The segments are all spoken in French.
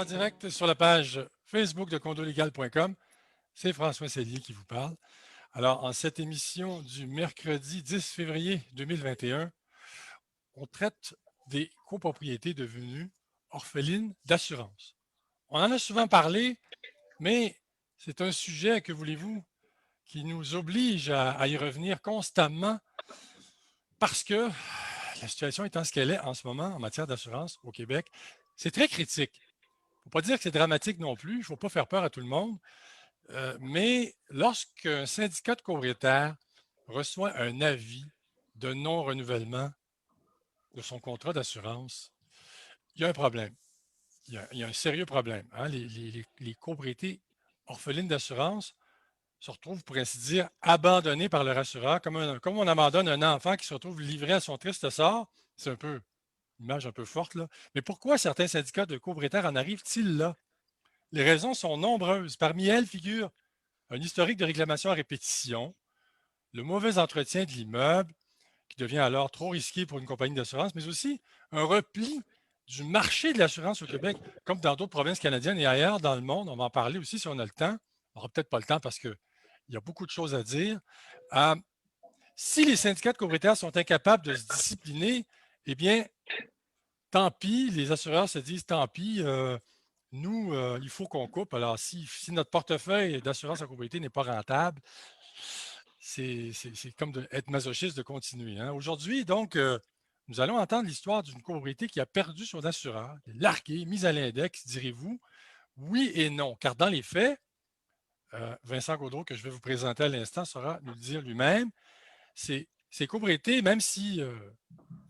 direct sur la page Facebook de condolégal.com. C'est François Cellier qui vous parle. Alors, en cette émission du mercredi 10 février 2021, on traite des copropriétés devenues orphelines d'assurance. On en a souvent parlé, mais c'est un sujet, que voulez-vous, qui nous oblige à y revenir constamment parce que la situation étant ce qu'elle est en ce moment en matière d'assurance au Québec, c'est très critique. Il ne faut pas dire que c'est dramatique non plus, il ne faut pas faire peur à tout le monde, mais lorsqu'un syndicat de copropriétaires reçoit un avis de non-renouvellement de son contrat d'assurance, il y a un problème. Il y a un sérieux problème. Hein? Les copropriétés orphelines d'assurance se retrouvent, pour ainsi dire, abandonnées par leur assureur, comme on abandonne un enfant qui se retrouve livré à son triste sort. C'est un peu une image un peu forte, là. Mais pourquoi certains syndicats de copropriétaires en arrivent-ils là? Les raisons sont nombreuses. Parmi elles figure un historique de réclamation à répétition, le mauvais entretien de l'immeuble, qui devient alors trop risqué pour une compagnie d'assurance, mais aussi un repli du marché de l'assurance au Québec, comme dans d'autres provinces canadiennes et ailleurs dans le monde. On va en parler aussi si on a le temps. On n'aura peut-être pas le temps parce qu'il y a beaucoup de choses à dire. Si les syndicats de copropriétaires sont incapables de se discipliner, eh bien, tant pis, les assureurs se disent tant pis, nous, il faut qu'on coupe. Alors, si notre portefeuille d'assurance en copropriété n'est pas rentable, c'est comme être masochiste de continuer. Hein. Aujourd'hui, donc, nous allons entendre l'histoire d'une copropriété qui a perdu son assureur, largué, mise à l'index, direz-vous. Oui et non, car dans les faits, Vincent Gaudreau, que je vais vous présenter à l'instant, saura nous le dire lui-même, ces copropriétés, même si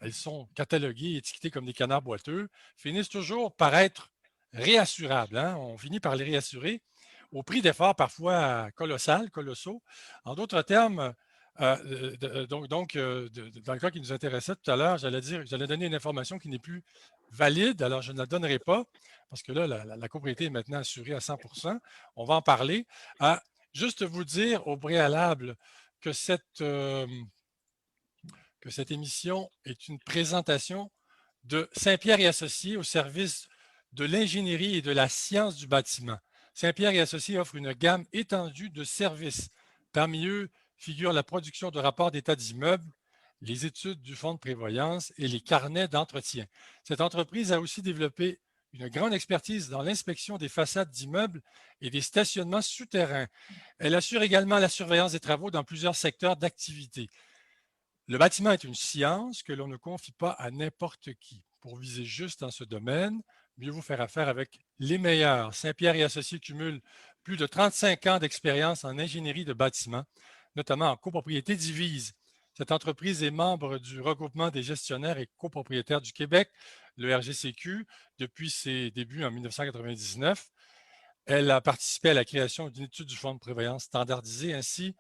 elles sont cataloguées, étiquetées comme des canards boiteux, finissent toujours par être réassurables. Hein? On finit par les réassurer au prix d'efforts parfois colossaux. En d'autres termes, dans le cas qui nous intéressait tout à l'heure, j'allais donner une information qui n'est plus valide, alors je ne la donnerai pas, parce que là, la copropriété est maintenant assurée à 100%. On va en parler. Juste vous dire au préalable que cette émission est une présentation de Saint-Pierre et Associés au service de l'ingénierie et de la science du bâtiment. Saint-Pierre et Associés offre une gamme étendue de services. Parmi eux figurent la production de rapports d'état d'immeuble, les études du fonds de prévoyance et les carnets d'entretien. Cette entreprise a aussi développé une grande expertise dans l'inspection des façades d'immeubles et des stationnements souterrains. Elle assure également la surveillance des travaux dans plusieurs secteurs d'activité. Le bâtiment est une science que l'on ne confie pas à n'importe qui. Pour viser juste dans ce domaine, mieux vaut faire affaire avec les meilleurs. Saint-Pierre et Associés cumulent plus de 35 ans d'expérience en ingénierie de bâtiments, notamment en copropriété divise. Cette entreprise est membre du regroupement des gestionnaires et copropriétaires du Québec, le RGCQ, depuis ses débuts en 1999. Elle a participé à la création d'une étude du fonds de prévoyance standardisé ainsi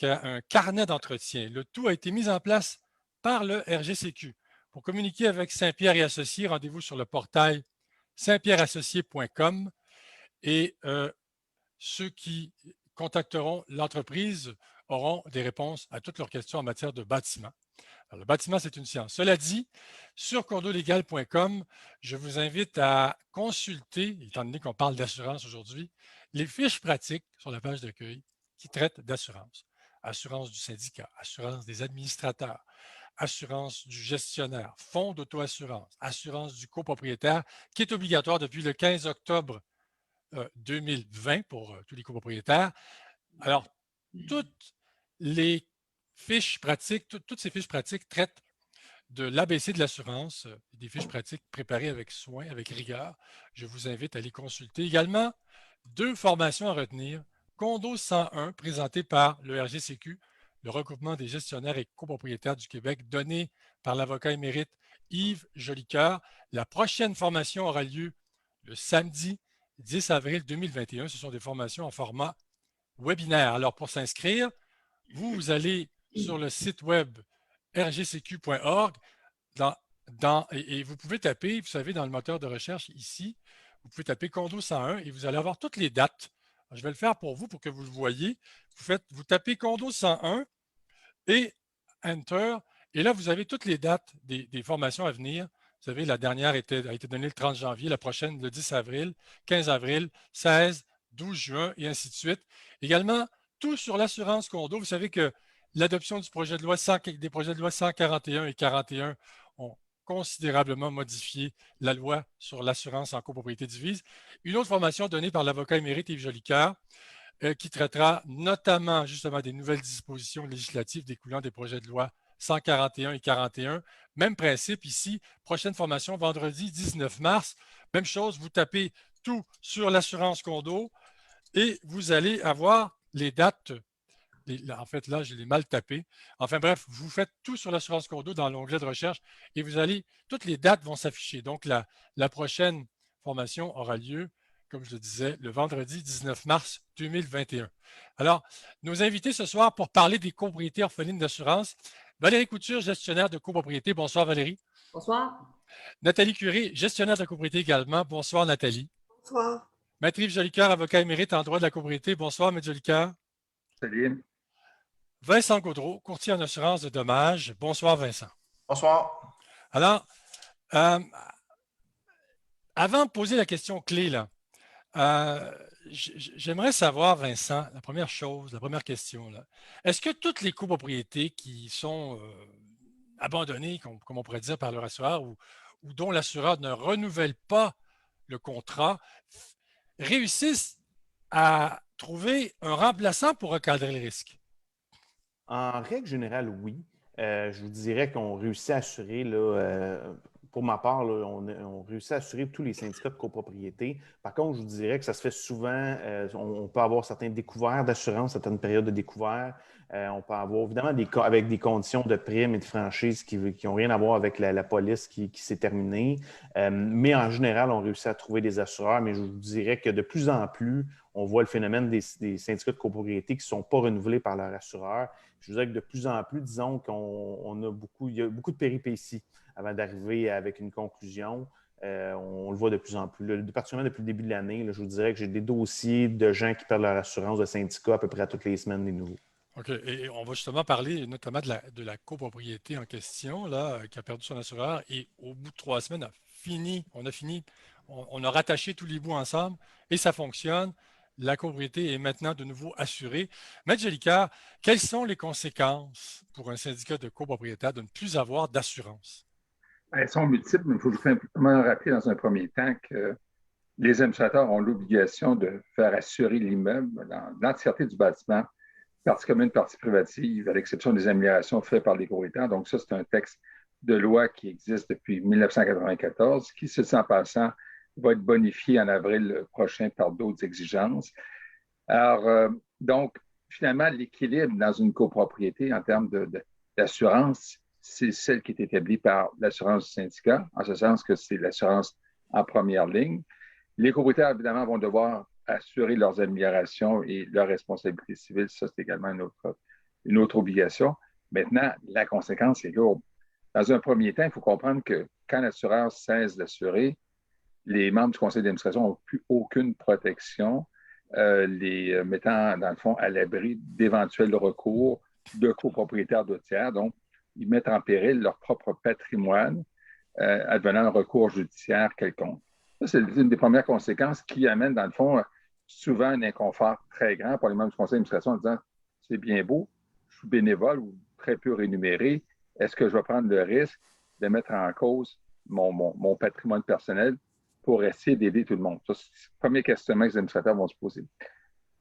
un carnet d'entretien. Le tout a été mis en place par le RGCQ. Pour communiquer avec Saint-Pierre et Associés, rendez-vous sur le portail saintpierreassociés.com et ceux qui contacteront l'entreprise auront des réponses à toutes leurs questions en matière de bâtiment. Alors, le bâtiment, c'est une science. Cela dit, sur condolégal.com, je vous invite à consulter, étant donné qu'on parle d'assurance aujourd'hui, les fiches pratiques sur la page d'accueil qui traitent d'assurance. Assurance du syndicat, assurance des administrateurs, assurance du gestionnaire, fonds d'auto-assurance, assurance du copropriétaire, qui est obligatoire depuis le 15 octobre 2020 pour tous les copropriétaires. Alors, toutes les fiches pratiques, toutes ces fiches pratiques traitent de l'ABC de l'assurance, des fiches pratiques préparées avec soin, avec rigueur. Je vous invite à les consulter. Également, 2 formations à retenir. Condo 101, présenté par le RGCQ, le regroupement des gestionnaires et copropriétaires du Québec, donné par l'avocat émérite Yves Jolicoeur. La prochaine formation aura lieu le samedi 10 avril 2021. Ce sont des formations en format webinaire. Alors, pour s'inscrire, vous allez sur le site web rgcq.org et vous pouvez taper, vous savez, dans le moteur de recherche ici, vous pouvez taper Condo 101 et vous allez avoir toutes les dates. Alors, je vais le faire pour vous pour que vous le voyez. Vous tapez Condo 101 et Enter. Et là, vous avez toutes les dates des formations à venir Vous savez, la dernière a été donnée le 30 janvier, la prochaine le 10 avril, 15 avril, 16, 12 juin et ainsi de suite. Également, tout sur l'assurance condo. Vous savez que l'adoption du projet de loi des projets de loi 141 et 41 ont considérablement modifié la loi sur l'assurance en copropriété divise. Une autre formation donnée par l'avocat émérite Yves Jolicoeur qui traitera notamment justement des nouvelles dispositions législatives découlant des projets de loi 141 et 41. Même principe ici, prochaine formation vendredi 19 mars. Même chose, vous tapez tout sur l'assurance condo et vous allez avoir les dates. En fait, là, je l'ai mal tapé. Enfin bref, vous faites tout sur l'assurance condo dans l'onglet de recherche et vous allez, toutes les dates vont s'afficher. Donc, la prochaine formation aura lieu, comme je le disais, le vendredi 19 mars 2021. Alors, nos invités ce soir pour parler des copropriétés orphelines d'assurance, Valérie Couture, gestionnaire de copropriété. Bonsoir Valérie. Bonsoir. Nathalie Curé, gestionnaire de copropriété également. Bonsoir Nathalie. Bonsoir. Maître Yves Jolicoeur, avocat émérite en droit de la copropriété. Bonsoir Maître Jolicoeur. Salut. Vincent Gaudreau, courtier en assurance de dommages. Bonsoir, Vincent. Bonsoir. Alors, avant de poser la question clé, là, j'aimerais savoir, Vincent, la première question, est-ce que toutes les copropriétés qui sont abandonnées, comme on pourrait dire, par leur assureur ou dont l'assureur ne renouvelle pas le contrat, réussissent à trouver un remplaçant pour recadrer le risque? En règle générale, oui. Je vous dirais qu'on réussit à assurer, là, pour ma part, là, on réussit à assurer tous les syndicats de copropriété. Par contre, je vous dirais que ça se fait souvent, on peut avoir certains découverts d'assurance, certaines périodes de découvert. On peut avoir évidemment avec des conditions de primes et de franchise qui n'ont rien à voir avec la police qui s'est terminée. Mais en général, on réussit à trouver des assureurs. Mais je vous dirais que de plus en plus, on voit le phénomène des syndicats de copropriété qui ne sont pas renouvelés par leur assureur. Je vous dirais que de plus en plus, disons il y a beaucoup de péripéties avant d'arriver avec une conclusion. On le voit de plus en plus. Particulièrement depuis le début de l'année, je vous dirais que j'ai des dossiers de gens qui perdent leur assurance de syndicat à peu près à toutes les semaines, des nouveaux. OK. Et on va justement parler notamment de la copropriété en question, là, qui a perdu son assureur et au bout de 3 semaines, on a rattaché tous les bouts ensemble et ça fonctionne. La copropriété est maintenant de nouveau assurée. Maître Jolicoeur, quelles sont les conséquences pour un syndicat de copropriétaires de ne plus avoir d'assurance? Elles sont multiples, mais il faut simplement rappeler dans un premier temps que les administrateurs ont l'obligation de faire assurer l'immeuble dans l'entièreté du bâtiment, partie commune, partie privative, à l'exception des améliorations faites par les propriétaires. Donc, ça, c'est un texte de loi qui existe depuis 1994, qui, ceci en passant, va être bonifié en avril prochain par d'autres exigences. Alors, donc, finalement, l'équilibre dans une copropriété en termes d'assurance, c'est celle qui est établie par l'assurance du syndicat, en ce sens que c'est l'assurance en première ligne. Les copropriétaires, évidemment, vont devoir assurer leurs améliorations et leurs responsabilités civiles. Ça, c'est également une autre obligation. Maintenant, la conséquence est lourde. Dans un premier temps, il faut comprendre que quand l'assureur cesse d'assurer, les membres du conseil d'administration n'ont plus aucune protection, les mettant, dans le fond, à l'abri d'éventuels recours de copropriétaires de tiers. Donc, ils mettent en péril leur propre patrimoine advenant un recours judiciaire quelconque. Ça, c'est une des premières conséquences qui amène, dans le fond, souvent un inconfort très grand pour les membres du conseil d'administration en disant « c'est bien beau, je suis bénévole ou très peu rémunéré, est-ce que je vais prendre le risque de mettre en cause mon patrimoine personnel pour essayer d'aider tout le monde? » Ça, c'est le premier questionnement que les administrateurs vont se poser.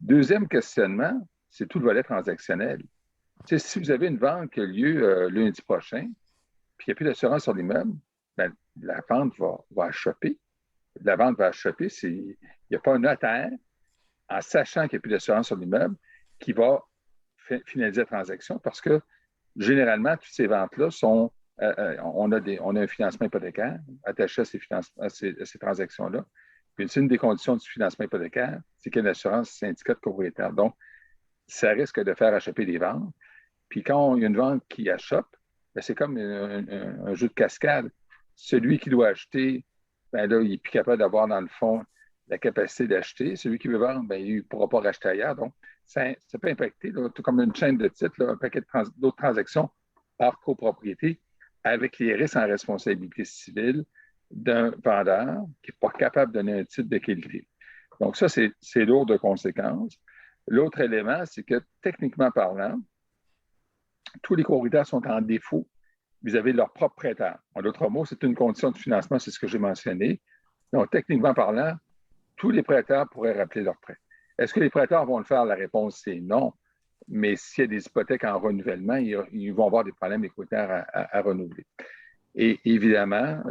Deuxième questionnement, c'est tout le volet transactionnel. Tu sais, si vous avez une vente qui a lieu lundi prochain, puis il n'y a plus d'assurance sur l'immeuble, ben, la vente va achoper. La vente va achoper. Il n'y a pas un notaire, en sachant qu'il n'y a plus d'assurance sur l'immeuble, qui va finaliser la transaction parce que généralement, toutes ces ventes-là sont. On a un financement hypothécaire attaché à ces transactions-là. Puis une des conditions du financement hypothécaire, c'est qu'il y a une assurance syndicat de copropriétaire. Donc, ça risque de faire achoper des ventes. Puis quand il y a une vente qui achoppe, ben c'est comme un jeu de cascade. Celui qui doit acheter, ben là, il n'est plus capable d'avoir, dans le fond, la capacité d'acheter. Celui qui veut vendre, ben, il ne pourra pas racheter ailleurs. Donc, ça peut impacter, là, tout comme une chaîne de titres, là, un paquet d'autres transactions par copropriété avec les risques en responsabilité civile d'un vendeur qui n'est pas capable de donner un titre de qualité. Donc, ça, c'est lourd de conséquences. L'autre élément, c'est que techniquement parlant, tous les copropriétaires sont en défaut vis-à-vis de leur propre prêteur. En d'autres mots, c'est une condition de financement, c'est ce que j'ai mentionné. Donc, techniquement parlant, tous les prêteurs pourraient rappeler leur prêt. Est-ce que les prêteurs vont le faire? La réponse, c'est non. Mais s'il y a des hypothèques en renouvellement, ils vont avoir des problèmes écoutaires à renouveler. Et évidemment,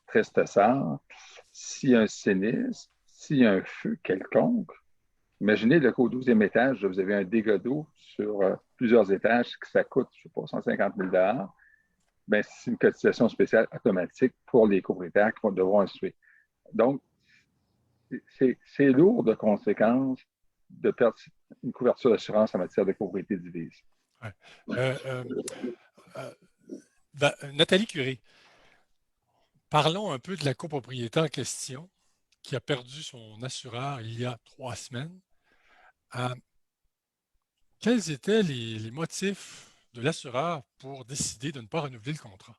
triste sort, s'il y a un sinistre, s'il y a un feu quelconque, imaginez qu'au 12e étage, vous avez un dégât d'eau sur plusieurs étages, que ça coûte, je ne sais pas, 150 000 ben, c'est une cotisation spéciale automatique pour les copropriétaires qui devront assurer. Donc, c'est lourd de conséquences de perdre une couverture d'assurance en matière de copropriété divise. Ouais. Nathalie Curé, parlons un peu de la copropriété en question qui a perdu son assureur il y a 3 semaines. Quels étaient les motifs de l'assureur pour décider de ne pas renouveler le contrat?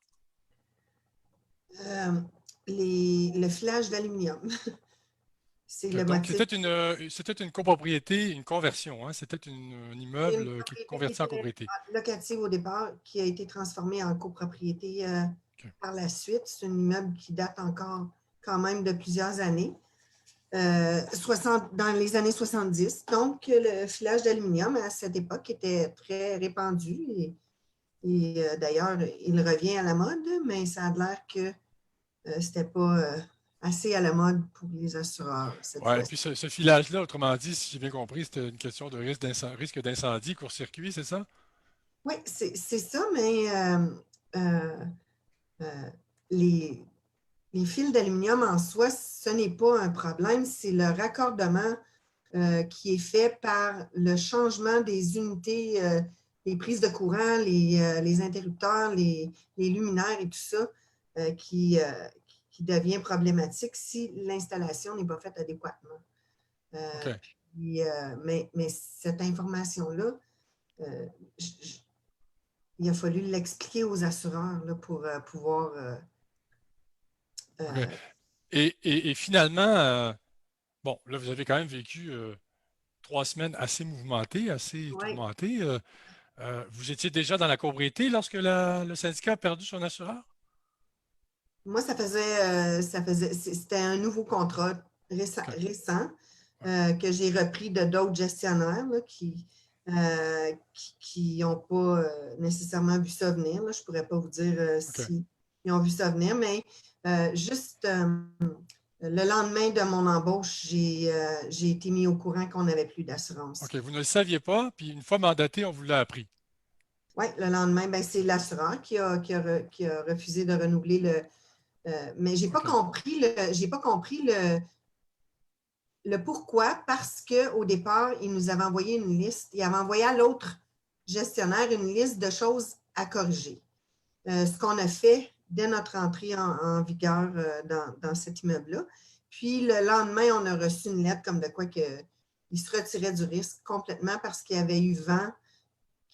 Le filage d'aluminium. C'est le Donc, motif. c'était une copropriété, une conversion. Hein? C'était un immeuble qui est converti en copropriété. Locative au départ, qui a été transformé en copropriété par la suite. C'est un immeuble qui date encore quand même de plusieurs années, dans les années 70. Donc, le filage d'aluminium, à cette époque, était très répandu. Et d'ailleurs, il revient à la mode, mais ça a l'air que c'était pas assez à la mode pour les assureurs cette Oui, fois-ci. puis ce filage-là, autrement dit, si j'ai bien compris, c'était une question de risque d'incendie, court-circuit, c'est ça? Oui, c'est ça, mais les fils d'aluminium en soi, ce n'est pas un problème, c'est le raccordement qui est fait par le changement des unités, les prises de courant, les interrupteurs, les luminaires et tout ça, qui devient problématique si l'installation n'est pas faite adéquatement. OK. Puis, mais cette information-là, il a fallu l'expliquer aux assureurs là, pour pouvoir... OK. Et finalement, bon, là, vous avez quand même vécu 3 semaines assez mouvementées, assez Ouais. tourmentées. Vous étiez déjà dans la copropriété lorsque le syndicat a perdu son assureur? Moi, c'était un nouveau contrat récent que j'ai repris de d'autres gestionnaires là, qui n'ont pas nécessairement vu ça venir. Là. Je ne pourrais pas vous dire s'ils ont vu ça venir, mais juste le lendemain de mon embauche, j'ai été mis au courant qu'on n'avait plus d'assurance. OK, vous ne le saviez pas, puis une fois mandaté, on vous l'a appris. Oui, le lendemain, ben, c'est l'assureur qui a refusé de renouveler le... mais je n'ai pas compris le pourquoi, parce qu'au départ, il nous avait envoyé une liste. Il avait envoyé à l'autre gestionnaire une liste de choses à corriger. Ce qu'on a fait dès notre entrée en vigueur dans cet immeuble-là. Puis, le lendemain, on a reçu une lettre comme de quoi il se retirait du risque complètement parce qu'il y avait eu vent,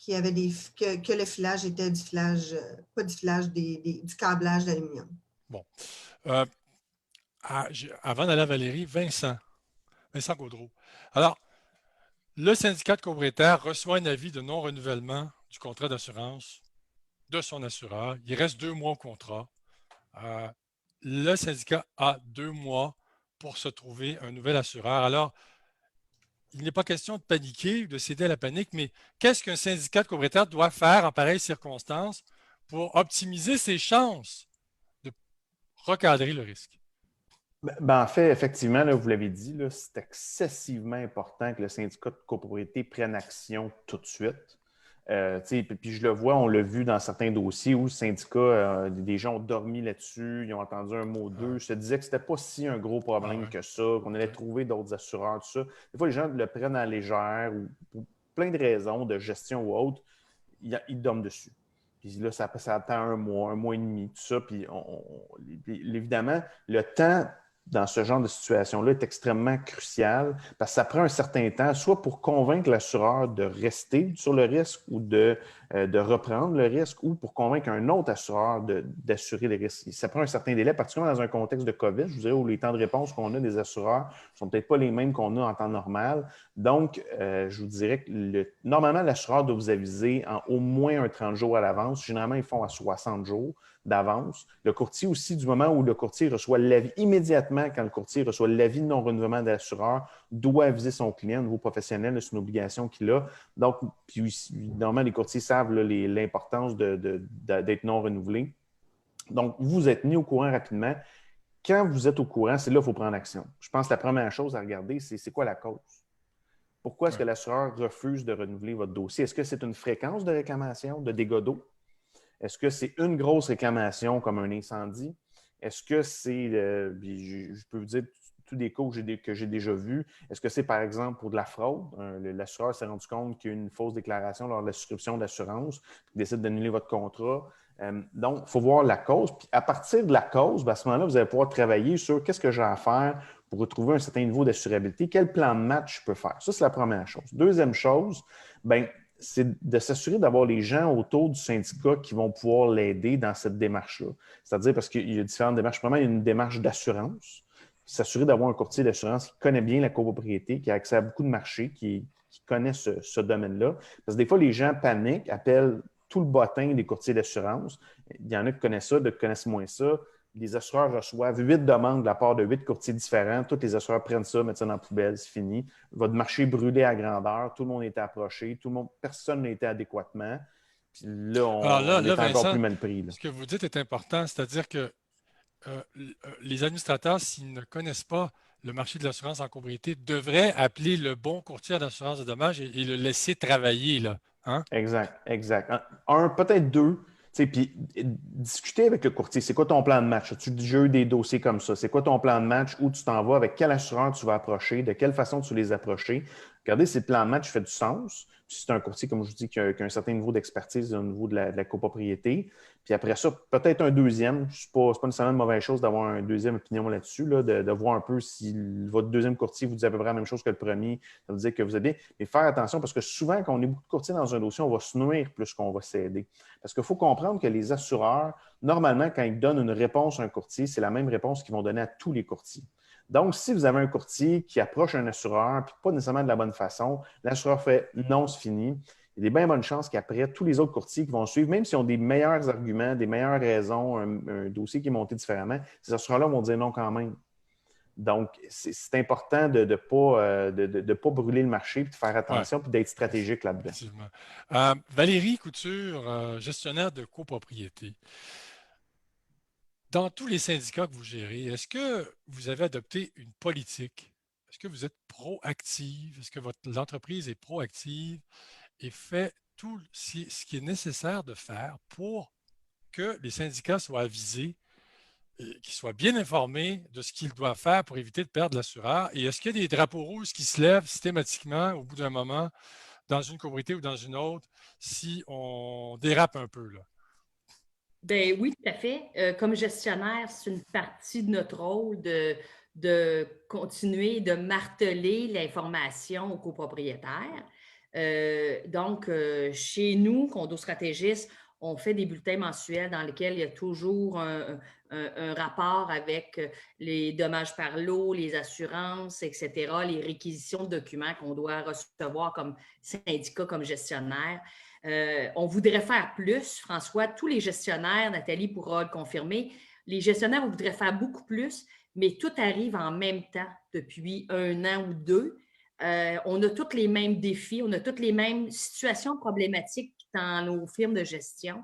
que le filage était du filage, pas du filage, du câblage d'aluminium. Bon. Avant d'aller à Valérie, Vincent Gaudreau. Alors, le syndicat de copropriétaires reçoit un avis de non-renouvellement du contrat d'assurance de son assureur. Il reste 2 mois au contrat. Le syndicat a 2 mois pour se trouver un nouvel assureur. Alors, il n'est pas question de paniquer ou de céder à la panique, mais qu'est-ce qu'un syndicat de copropriétaires doit faire en pareille circonstance pour optimiser ses chances de recadrer le risque? En fait, effectivement, là, vous l'avez dit, c'est excessivement important que le syndicat de copropriété prenne action tout de suite. Puis je le vois, on l'a vu dans certains dossiers où le syndicat, des gens ont dormi là-dessus, ils ont entendu un mot d'eux, se disaient que ce n'était pas si un gros problème que ça, qu'on allait trouver d'autres assureurs, tout ça. Des fois, les gens le prennent à la légère ou pour plein de raisons, de gestion ou autre, ils dorment dessus. Puis là, ça attend un mois et demi, tout ça. Puis évidemment, le temps dans ce genre de situation-là est extrêmement crucial parce que ça prend un certain temps, soit pour convaincre l'assureur de rester sur le risque ou de de reprendre le risque ou pour convaincre un autre assureur d'assurer les risques. Ça prend un certain délai, particulièrement dans un contexte de COVID, je vous dirais, où les temps de réponse qu'on a des assureurs ne sont peut-être pas les mêmes qu'on a en temps normal. Donc, je vous dirais que normalement, l'assureur doit vous aviser en au moins un 30 jours à l'avance. Généralement, ils font à 60 jours d'avance. Le courtier aussi, du moment où le courtier reçoit l'avis, immédiatement quand le courtier reçoit l'avis de non-renouvellement de l'assureur, doit aviser son client au niveau professionnel, c'est une obligation qu'il a. Donc, puis, normalement, les courtiers savent l'importance d'être non renouvelé. Donc, vous êtes mis au courant rapidement. Quand vous êtes au courant, c'est là qu'il faut prendre action. Je pense que la première chose à regarder, c'est quoi la cause? Pourquoi est-ce que l'assureur refuse de renouveler votre dossier? Est-ce que c'est une fréquence de réclamation, de dégâts d'eau? Est-ce que c'est une grosse réclamation comme un incendie? Est-ce que c'est, je peux vous dire tous des cas que j'ai déjà vus, est-ce que c'est par exemple pour de la fraude? L'assureur s'est rendu compte qu'il y a eu une fausse déclaration lors de la souscription d'assurance, il décide d'annuler votre contrat. Donc, il faut voir la cause. Puis à partir de la cause, à ce moment-là, vous allez pouvoir travailler sur qu'est-ce que j'ai à faire pour retrouver un certain niveau d'assurabilité, quel plan de match je peux faire. Ça, c'est la première chose. Deuxième chose, c'est de s'assurer d'avoir les gens autour du syndicat qui vont pouvoir l'aider dans cette démarche-là. C'est-à-dire parce qu'il y a différentes démarches. Premièrement, il y a une démarche d'assurance. S'assurer d'avoir un courtier d'assurance qui connaît bien la copropriété, qui a accès à beaucoup de marchés, qui connaît ce domaine-là. Parce que des fois, les gens paniquent, appellent tout le bottin des courtiers d'assurance. Il y en a qui connaissent ça, d'autres connaissent moins ça. Les assureurs reçoivent 8 demandes de la part de 8 courtiers différents. Tous les assureurs prennent ça, mettent ça dans la poubelle, c'est fini. Votre marché est brûlé à grandeur. Tout le monde était approché. Personne n'a été adéquatement. Puis là, on est Vincent, encore plus mal pris. Là. Ce que vous dites est important, c'est-à-dire que les administrateurs, s'ils ne connaissent pas le marché de l'assurance en copropriété, devraient appeler le bon courtier d'assurance de dommages et le laisser travailler. Là, hein? Exact. Un, peut-être deux. Puis discuter avec le courtier. C'est quoi ton plan de match? As-tu déjà eu des dossiers comme ça? C'est quoi ton plan de match? Où tu t'en vas? Avec quel assureur tu vas approcher? De quelle façon tu les approcher? Regardez si le plan de match fait du sens. Puis si c'est un courtier, comme je vous dis, qui a un certain niveau d'expertise au niveau de la copropriété. Puis après ça, peut-être un deuxième. Ce n'est pas nécessairement une mauvaise chose d'avoir une deuxième opinion là-dessus, là, de voir un peu si votre deuxième courtier vous dit à peu près la même chose que le premier. Ça veut dire que vous êtes bien. Mais faire attention parce que souvent, quand on est beaucoup de courtiers dans un dossier, on va se nuire plus qu'on va s'aider. Parce qu'il faut comprendre que les assureurs, normalement, quand ils donnent une réponse à un courtier, c'est la même réponse qu'ils vont donner à tous les courtiers. Donc, si vous avez un courtier qui approche un assureur, puis pas nécessairement de la bonne façon, l'assureur fait non, c'est fini. Il y a des bien bonnes chances qu'après, tous les autres courtiers qui vont suivre, même s'ils ont des meilleurs arguments, des meilleures raisons, un dossier qui est monté différemment, ces assureurs-là vont dire non quand même. Donc, c'est important de ne pas brûler le marché, puis de faire attention, puis d'être stratégique là-dedans. Valérie Couture, gestionnaire de copropriété. Dans tous les syndicats que vous gérez, est-ce que vous avez adopté une politique? Est-ce que vous êtes proactive? Est-ce que l'entreprise est proactive et fait tout ce qui est nécessaire de faire pour que les syndicats soient avisés et qu'ils soient bien informés de ce qu'ils doivent faire pour éviter de perdre l'assureur? Et est-ce qu'il y a des drapeaux rouges qui se lèvent systématiquement au bout d'un moment dans une copropriété ou dans une autre si on dérape un peu, là? Ben oui, tout à fait. Comme gestionnaire, c'est une partie de notre rôle de continuer de marteler l'information aux copropriétaires. Donc, chez nous, Condo Stratégiste, on fait des bulletins mensuels dans lesquels il y a toujours un rapport avec les dommages par l'eau, les assurances, etc., les réquisitions de documents qu'on doit recevoir comme syndicat, comme gestionnaire. On voudrait faire plus, François. Tous les gestionnaires, Nathalie pourra le confirmer, les gestionnaires, on voudrait faire beaucoup plus, mais tout arrive en même temps depuis 1 an ou 2. On a tous les mêmes défis, on a toutes les mêmes situations problématiques dans nos firmes de gestion.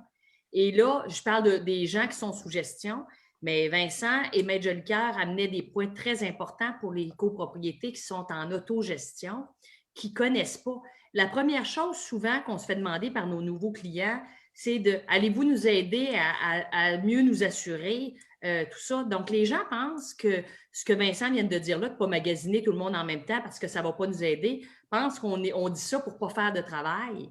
Et là, je parle des gens qui sont sous gestion, mais Vincent et Maître Jolicoeur amenaient des points très importants pour les copropriétés qui sont en autogestion, qui ne connaissent pas. La première chose souvent qu'on se fait demander par nos nouveaux clients, c'est allez-vous nous aider à mieux nous assurer, tout ça. Donc, les gens pensent que ce que Vincent vient de dire là, de ne pas magasiner tout le monde en même temps parce que ça ne va pas nous aider, pensent qu'on dit ça pour ne pas faire de travail.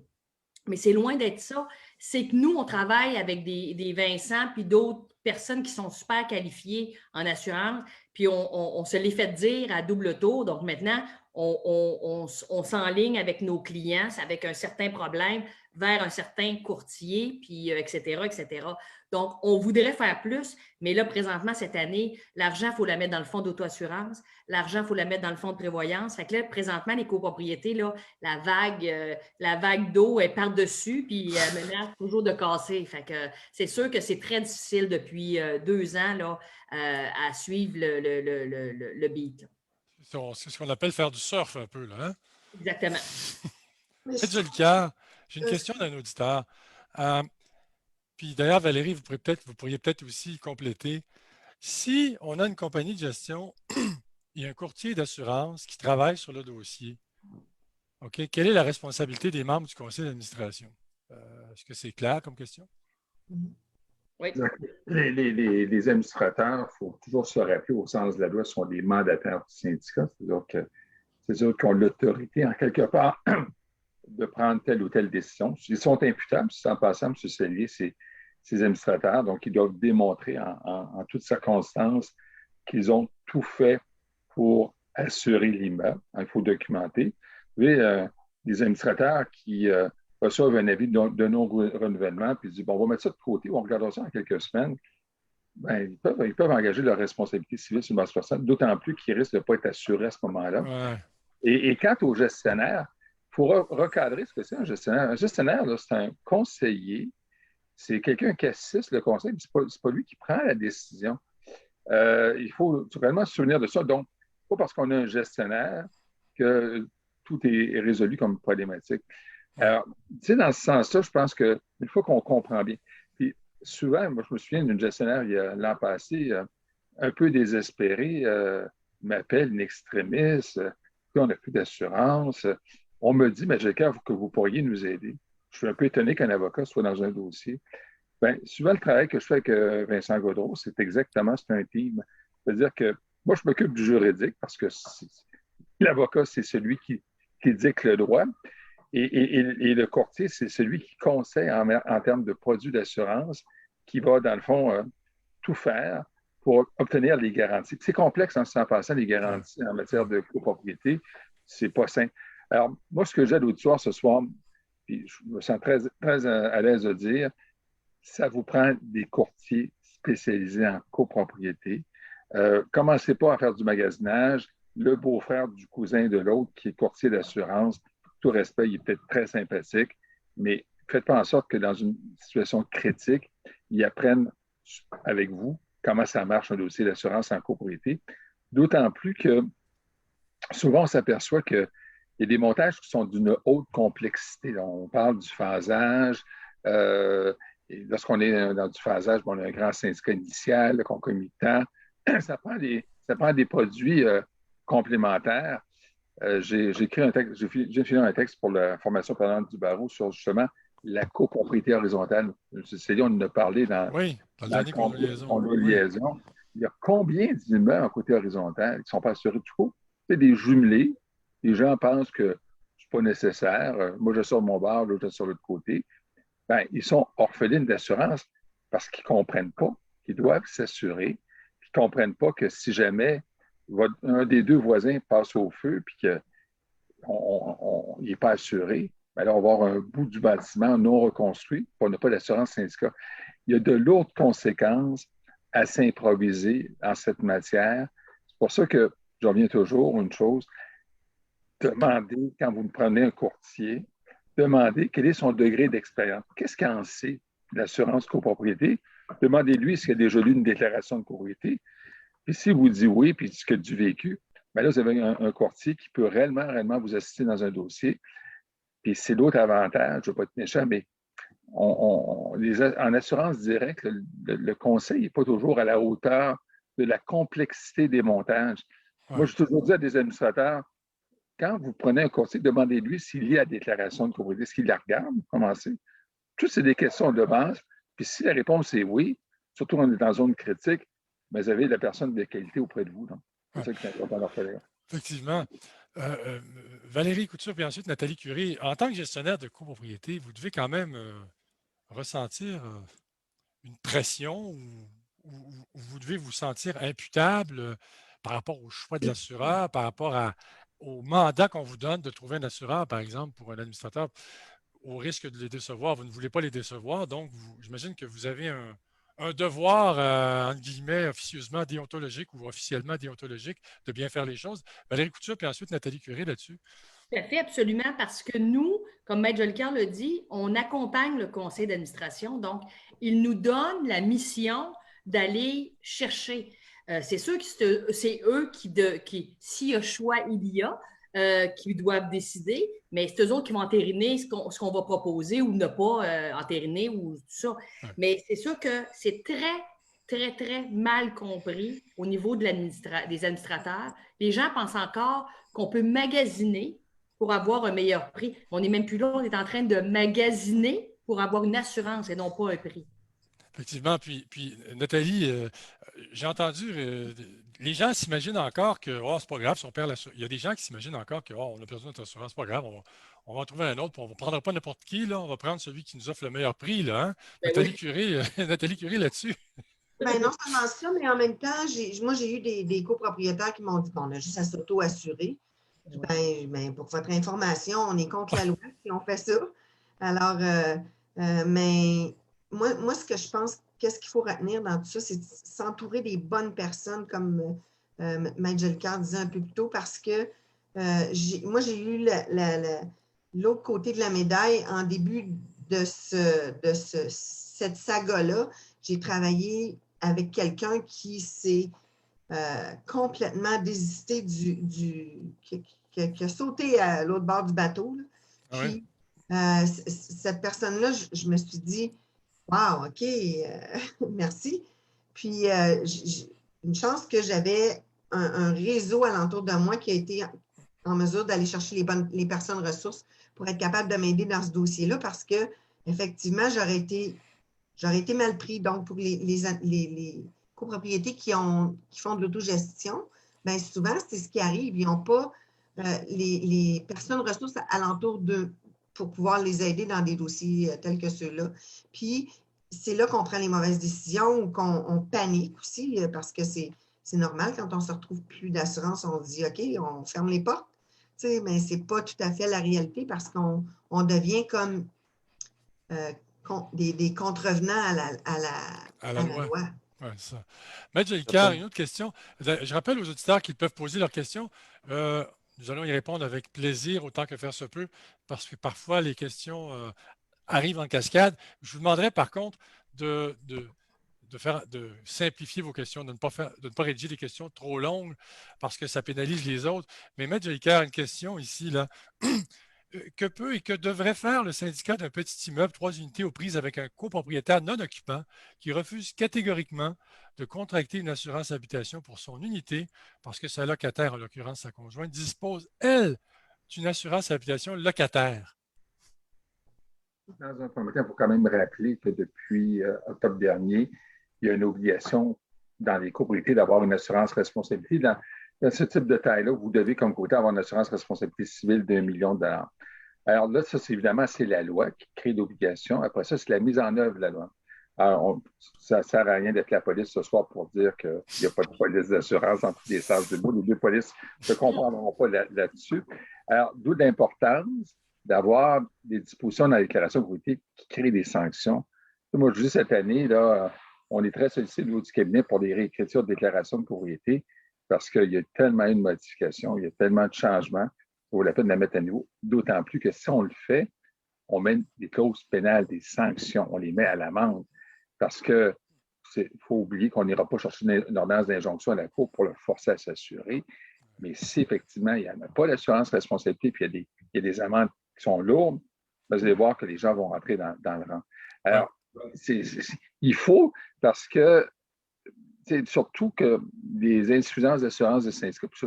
Mais c'est loin d'être ça. C'est que nous, on travaille avec des Vincent puis d'autres personnes qui sont super qualifiées en assurance, puis on se les fait dire à double tour. Donc maintenant, on s'enligne avec nos clients, avec un certain problème, vers un certain courtier, puis etc., etc. Donc, on voudrait faire plus, mais là, présentement, cette année, l'argent, il faut la mettre dans le fonds d'auto-assurance, l'argent, il faut la mettre dans le fonds de prévoyance. Fait que là, présentement, les copropriétés, là, la vague d'eau est par-dessus, puis elle menace toujours de casser. Fait que c'est sûr que c'est très difficile depuis 2 ans là, à suivre le beat. C'est ce qu'on appelle faire du surf un peu, là. Hein? Exactement. Mais je Faites trouve Jolicoeur, j'ai une que question d'un auditeur. Euh, Puis d'ailleurs, Valérie, vous pourriez peut-être aussi compléter. Si on a une compagnie de gestion et un courtier d'assurance qui travaille sur le dossier, OK, quelle est la responsabilité des membres du conseil d'administration? Est-ce que c'est clair comme question? Oui. Les administrateurs, il faut toujours se rappeler au sens de la loi, sont des mandataires du syndicat. C'est-à-dire qu'ils ont l'autorité, en quelque part, de prendre telle ou telle décision. Ils sont imputables, en passant, M. Cellier, c'est ces administrateurs, donc ils doivent démontrer en toutes circonstances qu'ils ont tout fait pour assurer l'immeuble. Il faut documenter. Vous savez, des administrateurs qui reçoivent un avis de non-renouvellement, puis ils disent, bon, on va mettre ça de côté, on regardera ça en quelques semaines. Ben, ils peuvent engager leur responsabilité civile sur une base personnelle, d'autant plus qu'ils risquent de ne pas être assurés à ce moment-là. Ouais. Et quant au gestionnaire, il faut recadrer ce que c'est un gestionnaire. Un gestionnaire, c'est un conseiller. C'est quelqu'un qui assiste le conseil, mais ce n'est pas lui qui prend la décision. Il faut vraiment se souvenir de ça. Donc, pas parce qu'on a un gestionnaire que tout est résolu comme problématique. Alors, tu sais, dans ce sens-là, je pense qu'une fois qu'on comprend bien, puis souvent, moi, je me souviens d'une gestionnaire l'an passé, un peu désespérée, m'appelle une extrémiste, puis on n'a plus d'assurance. On me dit, mais j'ai cœur que vous pourriez nous aider. Je suis un peu étonné qu'un avocat soit dans un dossier. Bien, souvent, le travail que je fais avec Vincent Gaudreault, c'est exactement, c'est un team. C'est-à-dire que moi, je m'occupe du juridique parce que l'avocat, c'est celui qui dicte le droit. Et le courtier, c'est celui qui conseille en termes de produits d'assurance, qui va, dans le fond, tout faire pour obtenir les garanties. C'est complexe en passant, les garanties en matière de copropriété. C'est pas simple. Alors, moi, ce que j'ai à l'auditoire ce soir, puis je me sens très, très à l'aise de dire, ça vous prend des courtiers spécialisés en copropriété. Commencez pas à faire du magasinage. Le beau-frère du cousin de l'autre, qui est courtier d'assurance, tout respect, il est peut-être très sympathique, mais faites pas en sorte que dans une situation critique, ils apprennent avec vous comment ça marche un dossier d'assurance en copropriété. D'autant plus que souvent, on s'aperçoit qu'il y a des montages qui sont d'une haute complexité. On parle du phasage. Et lorsqu'on est dans du phasage, bon, on a un grand syndicat initial, le concomitant. Ça prend des produits complémentaires. J'ai écrit un texte, j'ai fini un texte pour la formation permanente du barreau sur justement la copropriété horizontale. C'est-à-dire, on en a parlé dans le dernier condo liaison. Oui. Il y a combien d'immeubles en côté horizontal qui ne sont pas assurés du coup? C'est des jumelés. Les gens pensent que ce n'est pas nécessaire. Moi, je sors de mon bar, l'autre, je sors de l'autre côté. Ben, ils sont orphelins d'assurance parce qu'ils ne comprennent pas qu'ils doivent s'assurer, puis qu'ils ne comprennent pas que si jamais un des deux voisins passe au feu puis qu'il n'est pas assuré, ben là, on va avoir un bout du bâtiment non reconstruit, puis on n'a pas d'assurance syndicat. Il y a de lourdes conséquences à s'improviser en cette matière. C'est pour ça que je reviens toujours une chose, demandez, quand vous prenez un courtier, demandez quel est son degré d'expérience. Qu'est-ce qu'il en sait de l'assurance copropriété? Demandez-lui s'il a déjà lu une déclaration de copropriété. Puis s'il vous dit oui, puis qu'il a du vécu, bien là, vous avez un courtier qui peut réellement vous assister dans un dossier. Puis c'est l'autre avantage, je ne veux pas être méchant, mais en assurance directe, le conseil n'est pas toujours à la hauteur de la complexité des montages. Ouais. Moi, je toujours dit à des administrateurs, quand vous prenez un courtier, demandez-lui s'il lit la déclaration de copropriété, est-ce qu'il la regarde, commencez. Toutes c'est des questions de base. Puis si la réponse est oui, surtout quand on est dans une zone critique, mais vous avez la personne de qualité auprès de vous. C'est ça qui est important dans leur faire. Effectivement. Valérie Couture, puis ensuite Nathalie Curie, en tant que gestionnaire de copropriété, vous devez quand même ressentir une pression ou vous devez vous sentir imputable par rapport au choix de l'assureur, par rapport à au mandat qu'on vous donne de trouver un assureur, par exemple, pour un administrateur, au risque de les décevoir. Vous ne voulez pas les décevoir, donc j'imagine que vous avez un devoir, entre guillemets, officieusement déontologique ou officiellement déontologique de bien faire les choses. Valérie Couture, puis ensuite Nathalie Curé là-dessus. Tout à fait, absolument, parce que nous, comme Maître Jolicoeur le dit, on accompagne le conseil d'administration. Donc, il nous donne la mission d'aller chercher. C'est sûr que c'est eux qui, s'il y a choix, il y a, qui doivent décider, mais c'est eux autres qui vont entériner ce qu'on va proposer ou ne pas entériner ou tout ça. Ouais. Mais c'est sûr que c'est très, très, très mal compris au niveau des administrateurs. Les gens pensent encore qu'on peut magasiner pour avoir un meilleur prix. On n'est même plus là, on est en train de magasiner pour avoir une assurance et non pas un prix. Effectivement. Puis Nathalie, j'ai entendu, les gens s'imaginent encore que c'est pas grave si on perd l'assurance. Il y a des gens qui s'imaginent encore que on a perdu notre assurance, c'est pas grave, on va en trouver un autre, puis on ne prendra pas n'importe qui, là, on va prendre celui qui nous offre le meilleur prix. Là, hein? Ben Nathalie oui. Curé, Nathalie Curé là-dessus. Ben non seulement ça, mais en même temps, moi, j'ai eu des copropriétaires qui m'ont dit qu'on a juste à s'auto-assurer. Ben, pour votre information, on est contre la loi si on fait ça. Alors, mais moi, ce que je pense, qu'est-ce qu'il faut retenir dans tout ça, c'est s'entourer des bonnes personnes, comme Maître Jolicoeur disait un peu plus tôt, parce que moi, j'ai eu l'autre côté de la médaille en début de cette saga-là. J'ai travaillé avec quelqu'un qui s'est complètement désisté qui a sauté à l'autre bord du bateau. Là. Puis, cette personne-là, je me suis dit, wow, OK, merci. Puis, une chance que j'avais un réseau alentour de moi qui a été en mesure d'aller chercher les personnes ressources pour être capable de m'aider dans ce dossier-là parce que, effectivement, j'aurais été mal pris. Donc, pour les copropriétés qui font de l'autogestion, bien souvent, c'est ce qui arrive. Ils n'ont pas les personnes ressources alentour d'eux pour pouvoir les aider dans des dossiers tels que ceux-là. Puis, c'est là qu'on prend les mauvaises décisions ou qu'on panique aussi parce que c'est normal quand on se retrouve plus d'assurance, on se dit, OK, on ferme les portes. Mais ce n'est pas tout à fait la réalité parce qu'on devient comme des contrevenants à la loi. Oui, c'est ça. Maître Jolicoeur, une autre question. Je rappelle aux auditeurs qu'ils peuvent poser leurs questions. Nous allons y répondre avec plaisir autant que faire se peut, parce que parfois les questions arrivent en cascade. Je vous demanderai par contre de simplifier vos questions, de ne pas rédiger des questions trop longues parce que ça pénalise les autres. Mais Maître Jolicoeur, une question ici, là. Que peut et que devrait faire le syndicat d'un petit immeuble, 3 unités aux prises avec un copropriétaire non occupant qui refuse catégoriquement de contracter une assurance habitation pour son unité parce que sa locataire, en l'occurrence sa conjointe, dispose, elle, d'une assurance habitation locataire? Dans un premier temps, il faut quand même rappeler que depuis octobre dernier, il y a une obligation dans les copropriétés d'avoir une assurance responsabilité. Dans ce type de taille-là, vous devez, comme côté, avoir une assurance responsabilité civile d'1 million de dollars. Alors là, ça, évidemment, c'est la loi qui crée l'obligation. Après ça, c'est la mise en œuvre de la loi. Alors, ça ne sert à rien d'être la police ce soir pour dire qu'il n'y a pas de police d'assurance dans tous les sens du mot. Les deux polices ne se comprendront pas là-dessus. Alors, d'où l'importance d'avoir des dispositions dans la déclaration de propriété qui créent des sanctions. Moi, je dis cette année, là, on est très sollicité au niveau du cabinet pour des réécritures de déclaration de propriété parce qu'il y a tellement de modifications, il y a tellement de changements, il vaut la peine de la mettre à niveau. D'autant plus que si on le fait, on met des clauses pénales, des sanctions, on les met à l'amende parce qu'il faut oublier qu'on n'ira pas chercher une ordonnance d'injonction à la Cour pour le forcer à s'assurer. Mais si effectivement, il n'y en a pas d'assurance responsabilité puis il y a des amendes qui sont lourdes, vous allez voir que les gens vont rentrer dans le rang. Alors, il faut, parce que surtout que les insuffisances d'assurance de syndicats, ça,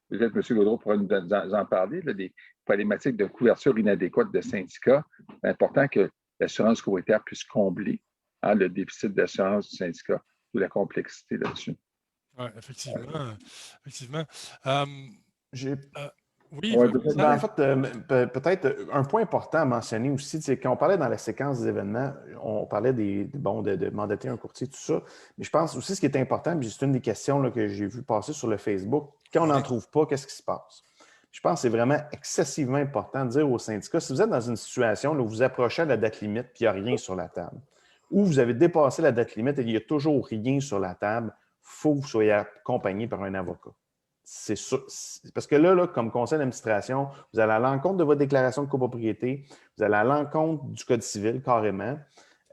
peut-être M. Gaudreau pourra nous en parler, là, des problématiques de couverture inadéquate de syndicats, c'est important que l'assurance copropriétaire puisse combler le déficit d'assurance du syndicat ou la complexité là-dessus. Oui, effectivement. Oui, en fait, peut-être un point important à mentionner aussi, c'est quand on parlait dans la séquence des événements, on parlait de mandater un courtier, tout ça. Mais je pense aussi ce qui est important, puis c'est une des questions là, que j'ai vu passer sur le Facebook, quand on n'en trouve pas, qu'est-ce qui se passe? Je pense que c'est vraiment excessivement important de dire aux syndicats, si vous êtes dans une situation où vous approchez à la date limite et il n'y a rien sur la table, ou vous avez dépassé la date limite et il n'y a toujours rien sur la table, il faut que vous soyez accompagné par un avocat. C'est sûr. Parce que là, comme conseil d'administration, vous allez à l'encontre de votre déclaration de copropriété, vous allez à l'encontre du Code civil carrément.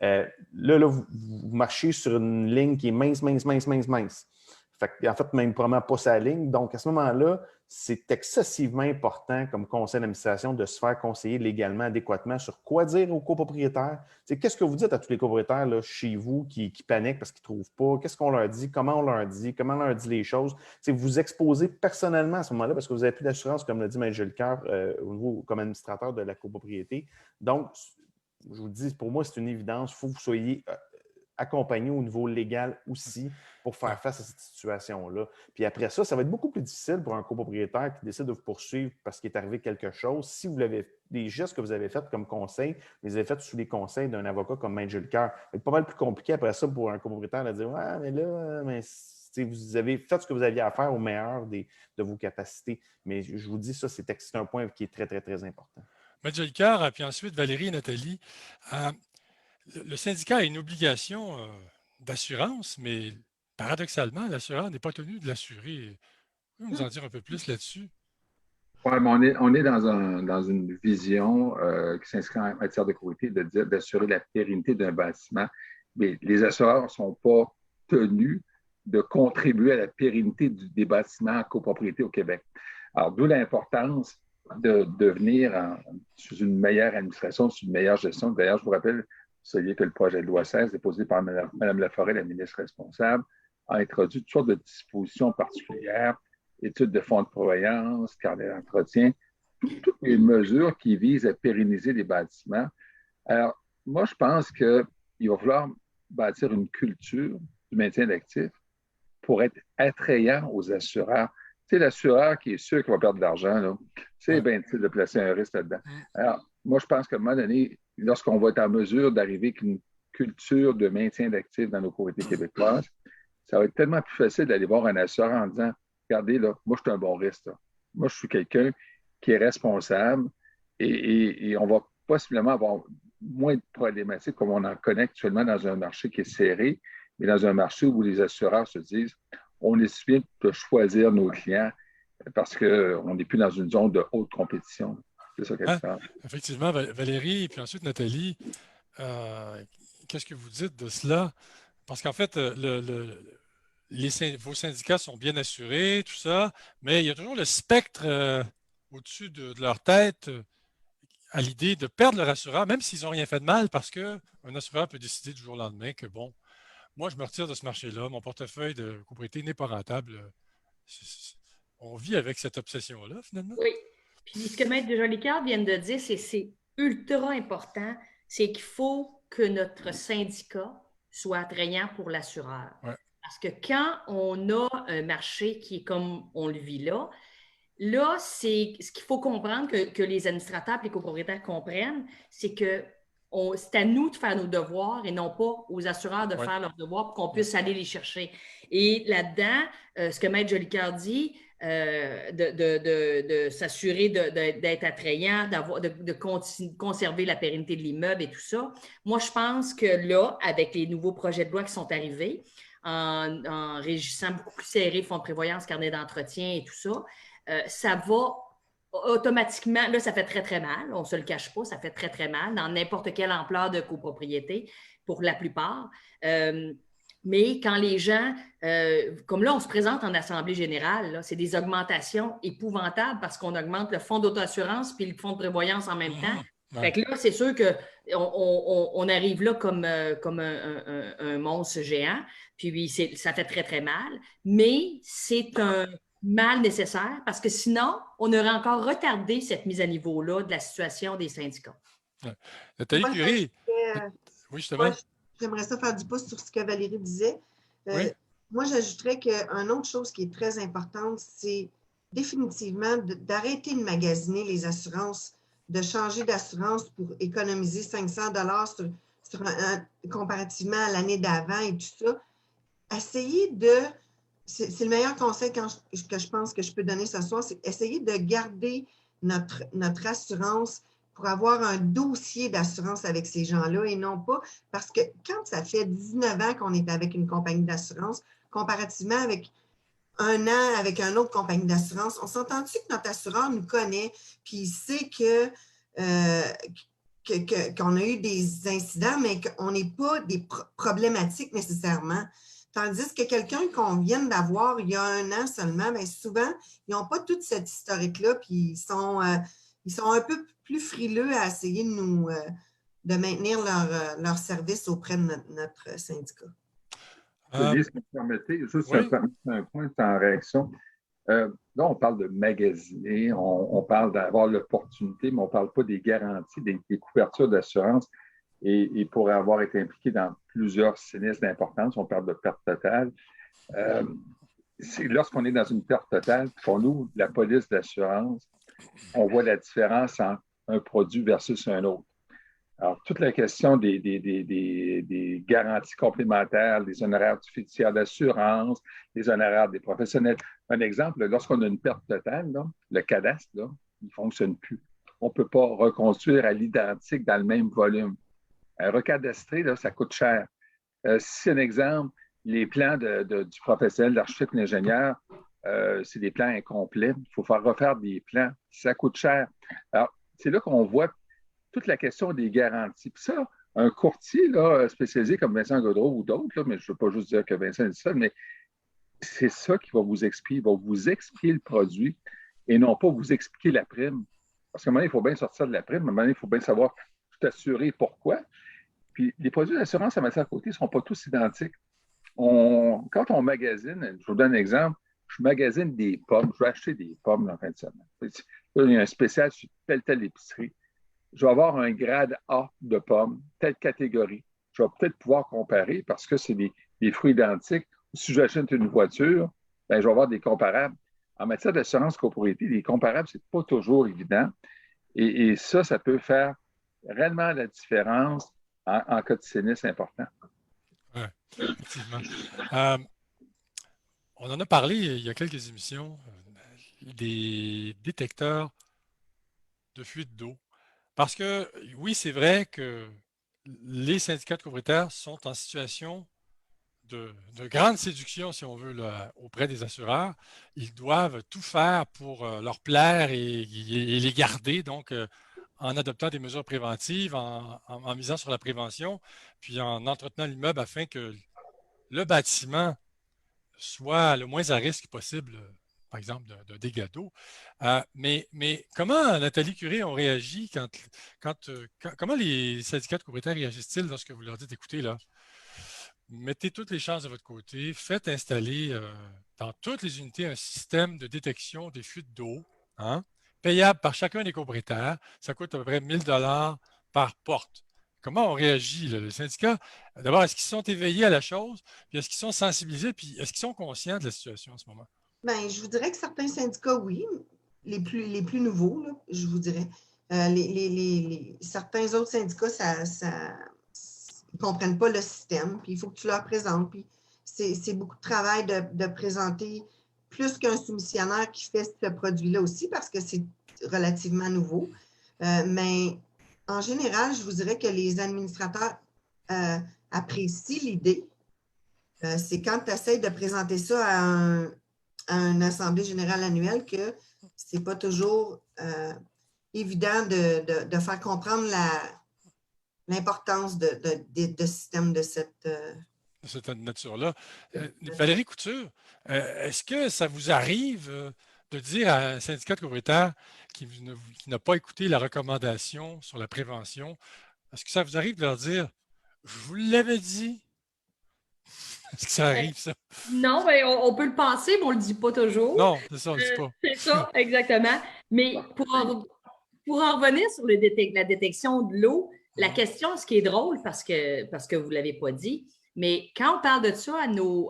Vous marchez sur une ligne qui est mince. En fait, même probablement pas sa ligne. Donc, à ce moment-là, c'est excessivement important comme conseil d'administration de se faire conseiller légalement, adéquatement sur quoi dire aux copropriétaires. Qu'est-ce que vous dites à tous les copropriétaires là, chez vous qui paniquent parce qu'ils ne trouvent pas? Qu'est-ce qu'on leur dit? Comment on leur dit les choses? Vous vous exposez personnellement à ce moment-là parce que vous n'avez plus d'assurance, comme l'a dit Maître Jolicoeur, au niveau comme administrateur de la copropriété. Donc, je vous dis, pour moi, c'est une évidence. Il faut que vous soyez accompagné au niveau légal aussi pour faire face à cette situation-là. Puis après ça, ça va être beaucoup plus difficile pour un copropriétaire qui décide de vous poursuivre parce qu'il est arrivé quelque chose. Si vous l'avez, les gestes que vous avez faits comme conseil, vous les avez faits sous les conseils d'un avocat comme Maître Jolicoeur. Ça va être pas mal plus compliqué après ça pour un copropriétaire de dire « Ah, mais là, vous avez fait ce que vous aviez à faire au meilleur de vos capacités. » Mais je vous dis, ça, c'est un point qui est très, très, très important. Maître Jolicoeur, puis ensuite Valérie et Nathalie. Le syndicat a une obligation d'assurance, mais paradoxalement, l'assureur n'est pas tenu de l'assurer. Vous pouvez nous en dire un peu plus là-dessus? Oui, mais on est dans une vision qui s'inscrit en matière de copropriété d'assurer la pérennité d'un bâtiment. Mais les assureurs ne sont pas tenus de contribuer à la pérennité des bâtiments en copropriété au Québec. Alors, d'où l'importance de devenir sous une meilleure administration, sous une meilleure gestion. D'ailleurs, je vous rappelle, vous saviez que le projet de loi 16, déposé par Mme Laforêt, la ministre responsable, a introduit toutes sortes de dispositions particulières, études de fonds de prévoyance, carnet d'entretien, toutes les mesures qui visent à pérenniser les bâtiments. Alors, moi, je pense qu'il va falloir bâtir une culture du maintien d'actifs pour être attrayant aux assureurs. Tu sais, l'assureur qui est sûr qu'il va perdre de l'argent, c'est bien utile de placer un risque là-dedans. Alors, moi, je pense qu'à un moment donné, lorsqu'on va être en mesure d'arriver avec une culture de maintien d'actifs dans nos copropriétés québécoises, ça va être tellement plus facile d'aller voir un assureur en disant « Regardez, là, moi, je suis un bon risque. Là. Moi, je suis quelqu'un qui est responsable et on va possiblement avoir moins de problématiques comme on en connaît actuellement dans un marché qui est serré, mais dans un marché où les assureurs se disent « On est bien de choisir nos clients parce qu'on n'est plus dans une zone de haute compétition. » C'est ça qu'elle parle. Effectivement, Valérie, et puis ensuite Nathalie, qu'est-ce que vous dites de cela? Parce qu'en fait, vos syndicats sont bien assurés, tout ça, mais il y a toujours le spectre au-dessus de leur tête à l'idée de perdre leur assureur, même s'ils n'ont rien fait de mal, parce qu'un assureur peut décider du jour au lendemain que, bon, moi, je me retire de ce marché-là, mon portefeuille de copropriété n'est pas rentable. On vit avec cette obsession-là, finalement. Oui. Puis ce que Maître Jolicoeur vient de dire, c'est ultra important, c'est qu'il faut que notre syndicat soit attrayant pour l'assureur. Ouais. Parce que quand on a un marché qui est comme on le vit là, c'est ce qu'il faut comprendre, que les administrateurs et les copropriétaires comprennent, c'est que c'est à nous de faire nos devoirs et non pas aux assureurs de faire leurs devoirs pour qu'on puisse aller les chercher. Et là-dedans, ce que Maître Jolicoeur dit, de s'assurer d'être attrayant, de conserver la pérennité de l'immeuble et tout ça. Moi, je pense que là, avec les nouveaux projets de loi qui sont arrivés, en régissant beaucoup plus serré fonds de prévoyance, carnet d'entretien et tout ça, ça va automatiquement, là, ça fait très, très mal, on ne se le cache pas, ça fait très, très mal dans n'importe quelle ampleur de copropriété, pour la plupart. Mais quand les gens, comme là, on se présente en assemblée générale, c'est des augmentations épouvantables parce qu'on augmente le fonds d'auto-assurance puis le fonds de prévoyance en même temps. Ouais. Fait que là, c'est sûr qu'on arrive là comme un monstre géant, puis ça fait très, très mal, mais c'est un mal nécessaire parce que sinon, on aurait encore retardé cette mise à niveau-là de la situation des syndicats. Ouais. Nathalie Curie. Oui, justement. J'aimerais ça faire du pouce sur ce que Valérie disait. Oui. Moi, j'ajouterais qu'une autre chose qui est très importante, c'est définitivement d'arrêter de magasiner les assurances, de changer d'assurance pour économiser 500 comparativement à l'année d'avant et tout ça. Essayez de c'est le meilleur conseil que je pense que je peux donner ce soir, c'est essayer de garder notre assurance pour avoir un dossier d'assurance avec ces gens-là et non pas parce que quand ça fait 19 ans qu'on est avec une compagnie d'assurance, comparativement avec un an avec une autre compagnie d'assurance, on s'entend-tu que notre assureur nous connaît puis il sait qu'on a eu des incidents, mais qu'on n'est pas des problématiques nécessairement. Tandis que quelqu'un qu'on vient d'avoir il y a un an seulement, bien souvent, ils n'ont pas toute cette historique-là, puis ils sont un peu plus frileux à essayer de maintenir leur service auprès de notre syndicat. Olivier, si vous me permettez, juste oui. un point en réaction. Là, on parle de magasiner, on parle d'avoir l'opportunité, mais on ne parle pas des garanties, des couvertures d'assurance. Et pour avoir été impliqué dans plusieurs sinistres d'importance, on parle de perte totale. Lorsqu'on est dans une perte totale, pour nous, la police d'assurance, on voit la différence entre un produit versus un autre. Alors, toute la question des garanties complémentaires, des honoraires du fiduciaire d'assurance, des honoraires des professionnels. Un exemple, lorsqu'on a une perte totale, là, le cadastre, là, il ne fonctionne plus. On ne peut pas reconstruire à l'identique dans le même volume. Recadastrer, là, ça coûte cher. Si c'est un exemple, les plans du professionnel, de l'architecte ou de l'ingénieur, c'est des plans incomplets. Il faut faire refaire des plans. Ça coûte cher. Alors, c'est là qu'on voit toute la question des garanties. Puis ça, un courtier là, spécialisé comme Vincent Gaudreault ou d'autres, là, mais je ne veux pas juste dire que Vincent dit ça, mais c'est ça qui va vous expliquer. Il va vous expliquer le produit et non pas vous expliquer la prime. Parce qu'à un moment donné, il faut bien sortir de la prime. À un moment donné, il faut bien savoir tout assurer pourquoi. Puis les produits d'assurance à matière côté ne sont pas tous identiques. Quand on magasine, je vous donne un exemple, je magasine des pommes, je vais acheter des pommes en fin de semaine. Là, il y a un spécial sur telle épicerie. Je vais avoir un grade A de pommes, telle catégorie. Je vais peut-être pouvoir comparer parce que c'est des fruits identiques. Si j'achète une voiture, bien, je vais avoir des comparables. En matière d'assurance copropriété, les comparables, ce n'est pas toujours évident. Et ça peut faire réellement la différence en cas de sinistre important. Oui, effectivement. On en a parlé il y a quelques émissions, des détecteurs de fuite d'eau. Parce que oui, c'est vrai que les syndicats de copropriétaires sont en situation de grande séduction, si on veut, là, auprès des assureurs. Ils doivent tout faire pour leur plaire et les garder, donc en adoptant des mesures préventives, en misant sur la prévention, puis en entretenant l'immeuble afin que le bâtiment soit le moins à risque possible, par exemple, de dégâts d'eau. Mais comment, Nathalie Curé, ont réagi comment les syndicats de copropriétaires réagissent-ils lorsque vous leur dites, écoutez, là, mettez toutes les chances de votre côté, faites installer dans toutes les unités un système de détection des fuites d'eau, hein, payable par chacun des copropriétaires. Ça coûte à peu près 1 000 $ par porte. Comment on réagit, là, les syndicats? D'abord, est-ce qu'ils sont éveillés à la chose? Puis est-ce qu'ils sont sensibilisés? Puis est-ce qu'ils sont conscients de la situation en ce moment? Bien, je vous dirais que certains syndicats, oui, les plus nouveaux, là, je vous dirais. Certains autres syndicats, ils ne comprennent pas le système, puis il faut que tu leur présentes. Puis c'est beaucoup de travail de présenter plus qu'un soumissionnaire qui fait ce produit-là aussi, parce que c'est relativement nouveau. Mais en général, je vous dirais que les administrateurs apprécient l'idée. C'est quand tu essaies de présenter ça à une assemblée générale annuelle que ce n'est pas toujours évident de faire comprendre l'importance de systèmes de cette nature-là. Valérie Couture, est-ce que ça vous arrive de dire à un syndicat de copropriétaires qui n'a pas écouté la recommandation sur la prévention, est-ce que ça vous arrive de leur dire « Je vous l'avais dit » ? Est-ce que ça arrive, ça? Non, mais on peut le penser, mais on ne le dit pas toujours. Non, c'est ça, on ne le dit pas. C'est ça, exactement. Mais pour en revenir sur la détection de l'eau, la question, ce qui est drôle, parce que vous ne l'avez pas dit, mais quand on parle de ça à nos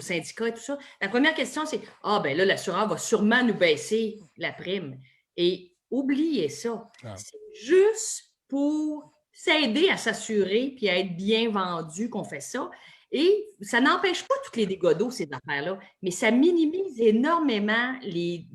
syndicats et tout ça, la première question, c'est « Ah, ben là, l'assureur va sûrement nous baisser la prime. » Et oubliez ça. Ah. C'est juste pour s'aider à s'assurer puis à être bien vendu qu'on fait ça. Et ça n'empêche pas tous les dégâts d'eau, ces affaires-là, mais ça minimise énormément les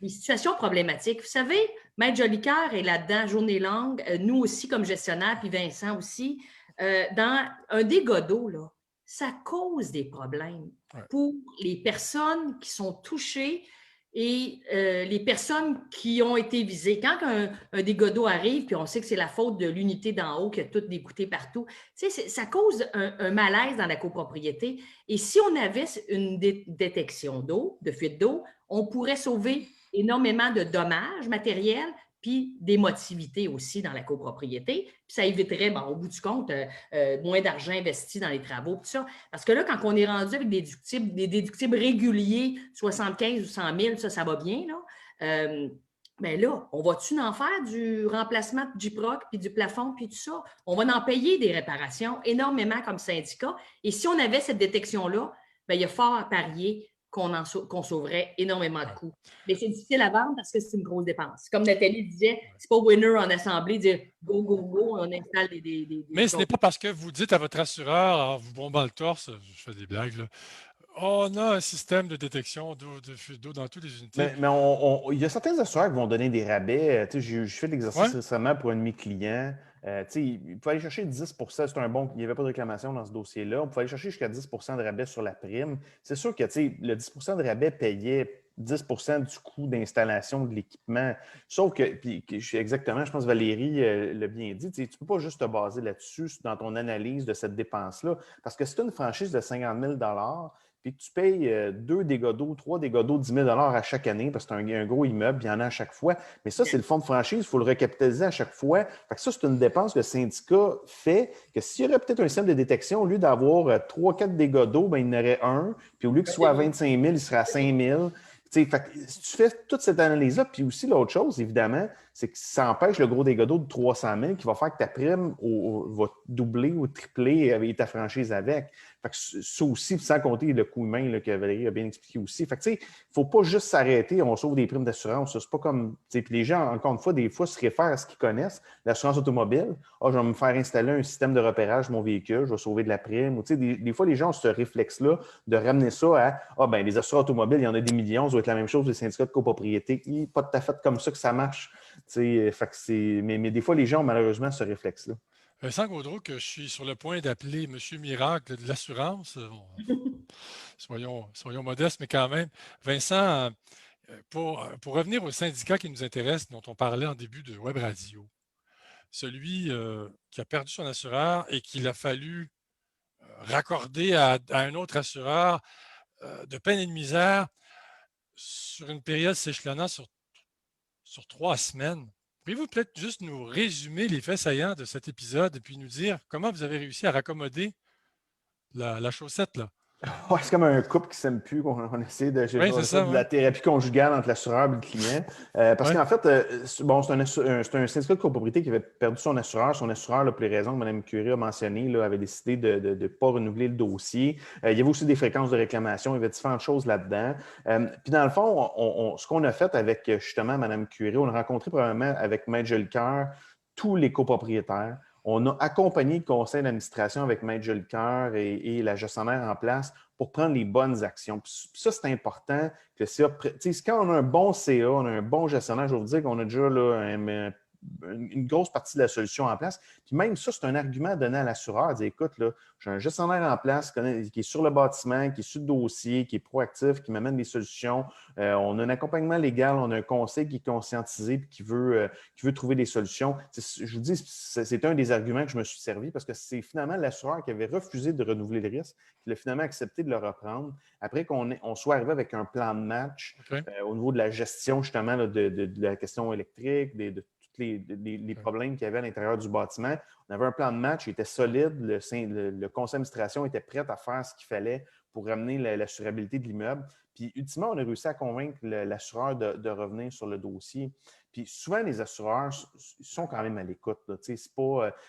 situations problématiques. Vous savez, Maître Jolicoeur est là-dedans, journée longue, nous aussi comme gestionnaire, puis Vincent aussi. Dans un dégât d'eau, là, ça cause des problèmes pour les personnes qui sont touchées et les personnes qui ont été visées. Quand un dégât d'eau arrive, puis on sait que c'est la faute de l'unité d'en haut qui a tout dégoûté partout, ça cause un malaise dans la copropriété. Et si on avait une détection d'eau, de fuite d'eau, on pourrait sauver énormément de dommages matériels, puis d'émotivité aussi dans la copropriété. Puis ça éviterait, au bout du compte, moins d'argent investi dans les travaux, tout ça. Parce que là, quand on est rendu avec des déductibles réguliers, 75 ou 100 000, ça va bien, là. Mais là, on va-tu en faire du remplacement de JPROC, puis du plafond, puis tout ça? On va en payer des réparations énormément comme syndicat. Et si on avait cette détection-là, il y a fort à parier qu'on sauverait énormément de coûts. Mais c'est difficile à vendre parce que c'est une grosse dépense. Comme Nathalie disait, c'est pas winner en assemblée, dire go, go, go, on installe des Mais ce n'est pas parce que vous dites à votre assureur en vous bombant le torse, je fais des blagues, là, on a un système de détection de fuite d'eau dans toutes les unités. Mais il y a certains assureurs qui vont donner des rabais. Je fais l'exercice récemment pour un de mes clients. Il faut aller chercher 10 % c'est il n'y avait pas de réclamation dans ce dossier-là. On pouvait aller chercher jusqu'à 10 % de rabais sur la prime. C'est sûr que le 10 % de rabais payait 10 % du coût d'installation de l'équipement. Sauf que, exactement, je pense que Valérie l'a bien dit, tu ne peux pas juste te baser là-dessus dans ton analyse de cette dépense-là. Parce que c'est une franchise de 50 000 puis que tu payes 2 dégâts d'eau, 3 dégâts d'eau, 10 000 à chaque année, parce que c'est un gros immeuble, il y en a à chaque fois. Mais ça, c'est le fonds de franchise, il faut le recapitaliser à chaque fois. Fait que ça, c'est une dépense que le syndicat fait, que s'il y aurait peut-être un système de détection, au lieu d'avoir 3-4 dégâts d'eau, il y en aurait un, puis au lieu qu'il soit à 25 000, il serait à 5 000. Fait que, si tu fais toute cette analyse-là, puis aussi l'autre chose, évidemment, c'est que ça empêche le gros dégât d'eau de 300 000 qui va faire que ta prime va doubler ou tripler avec ta franchise avec. Fait que ça aussi, sans compter le coût humain là, que Valérie a bien expliqué aussi. Fait que, il ne faut pas juste s'arrêter, on sauve des primes d'assurance. C'est pas comme. Puis les gens, encore une fois, des fois, se réfèrent à ce qu'ils connaissent. L'assurance automobile, je vais me faire installer un système de repérage de mon véhicule, je vais sauver de la prime. Ou, des fois, les gens ont ce réflexe-là de ramener ça à les assureurs automobiles, il y en a des millions, ça doit être la même chose des syndicats de copropriété. Pas tout à fait comme ça que ça marche. Fait que mais des fois, les gens ont malheureusement ce réflexe-là. Vincent Gaudreault, que je suis sur le point d'appeler M. Miracle de l'assurance. Soyons modestes, mais quand même. Vincent, pour revenir au syndicat qui nous intéresse, dont on parlait en début de Web Radio, celui qui a perdu son assureur et qu'il a fallu raccorder à un autre assureur de peine et de misère sur une période s'échelonnant sur 3 semaines. Pourriez-vous peut-être juste nous résumer les faits saillants de cet épisode et puis nous dire comment vous avez réussi à raccommoder la chaussette, là? Ouais, c'est comme un couple qui ne s'aime plus, qu'on essaie de la thérapie conjugale entre l'assureur et le client. Parce qu'en fait, c'est un syndicat de copropriété qui avait perdu son assureur. Son assureur, là, pour les raisons que Mme Curie a mentionnées, là, avait décidé de ne pas renouveler le dossier. Il y avait aussi des fréquences de réclamation. Il y avait différentes choses là-dedans. Puis dans le fond, ce qu'on a fait avec justement Mme Curie, on a rencontré probablement avec Maître Jolicoeur tous les copropriétaires. On a accompagné le conseil d'administration avec Maître Jolicoeur et la gestionnaire en place pour prendre les bonnes actions. Puis ça, c'est important que quand on a un bon CA, on a un bon gestionnaire, je vais vous dire qu'on a déjà là, une grosse partie de la solution en place. Puis même ça, c'est un argument donné à l'assureur. Dire, écoute, là, j'ai un gestionnaire en place qui est sur le bâtiment, qui est sur le dossier, qui est proactif, qui m'amène des solutions. On a un accompagnement légal, on a un conseil qui est conscientisé et qui veut trouver des solutions. Je vous dis, c'est un des arguments que je me suis servi parce que c'est finalement l'assureur qui avait refusé de renouveler le risque, qui a finalement accepté de le reprendre. Après qu'on soit arrivé avec un plan de match au niveau de la gestion justement là, de la question électrique, de les problèmes qu'il y avait à l'intérieur du bâtiment. On avait un plan de match, il était solide, le conseil d'administration était prêt à faire ce qu'il fallait pour ramener l'assurabilité de l'immeuble. Puis, ultimement, on a réussi à convaincre l'assureur de revenir sur le dossier. Puis, souvent, les assureurs sont quand même à l'écoute.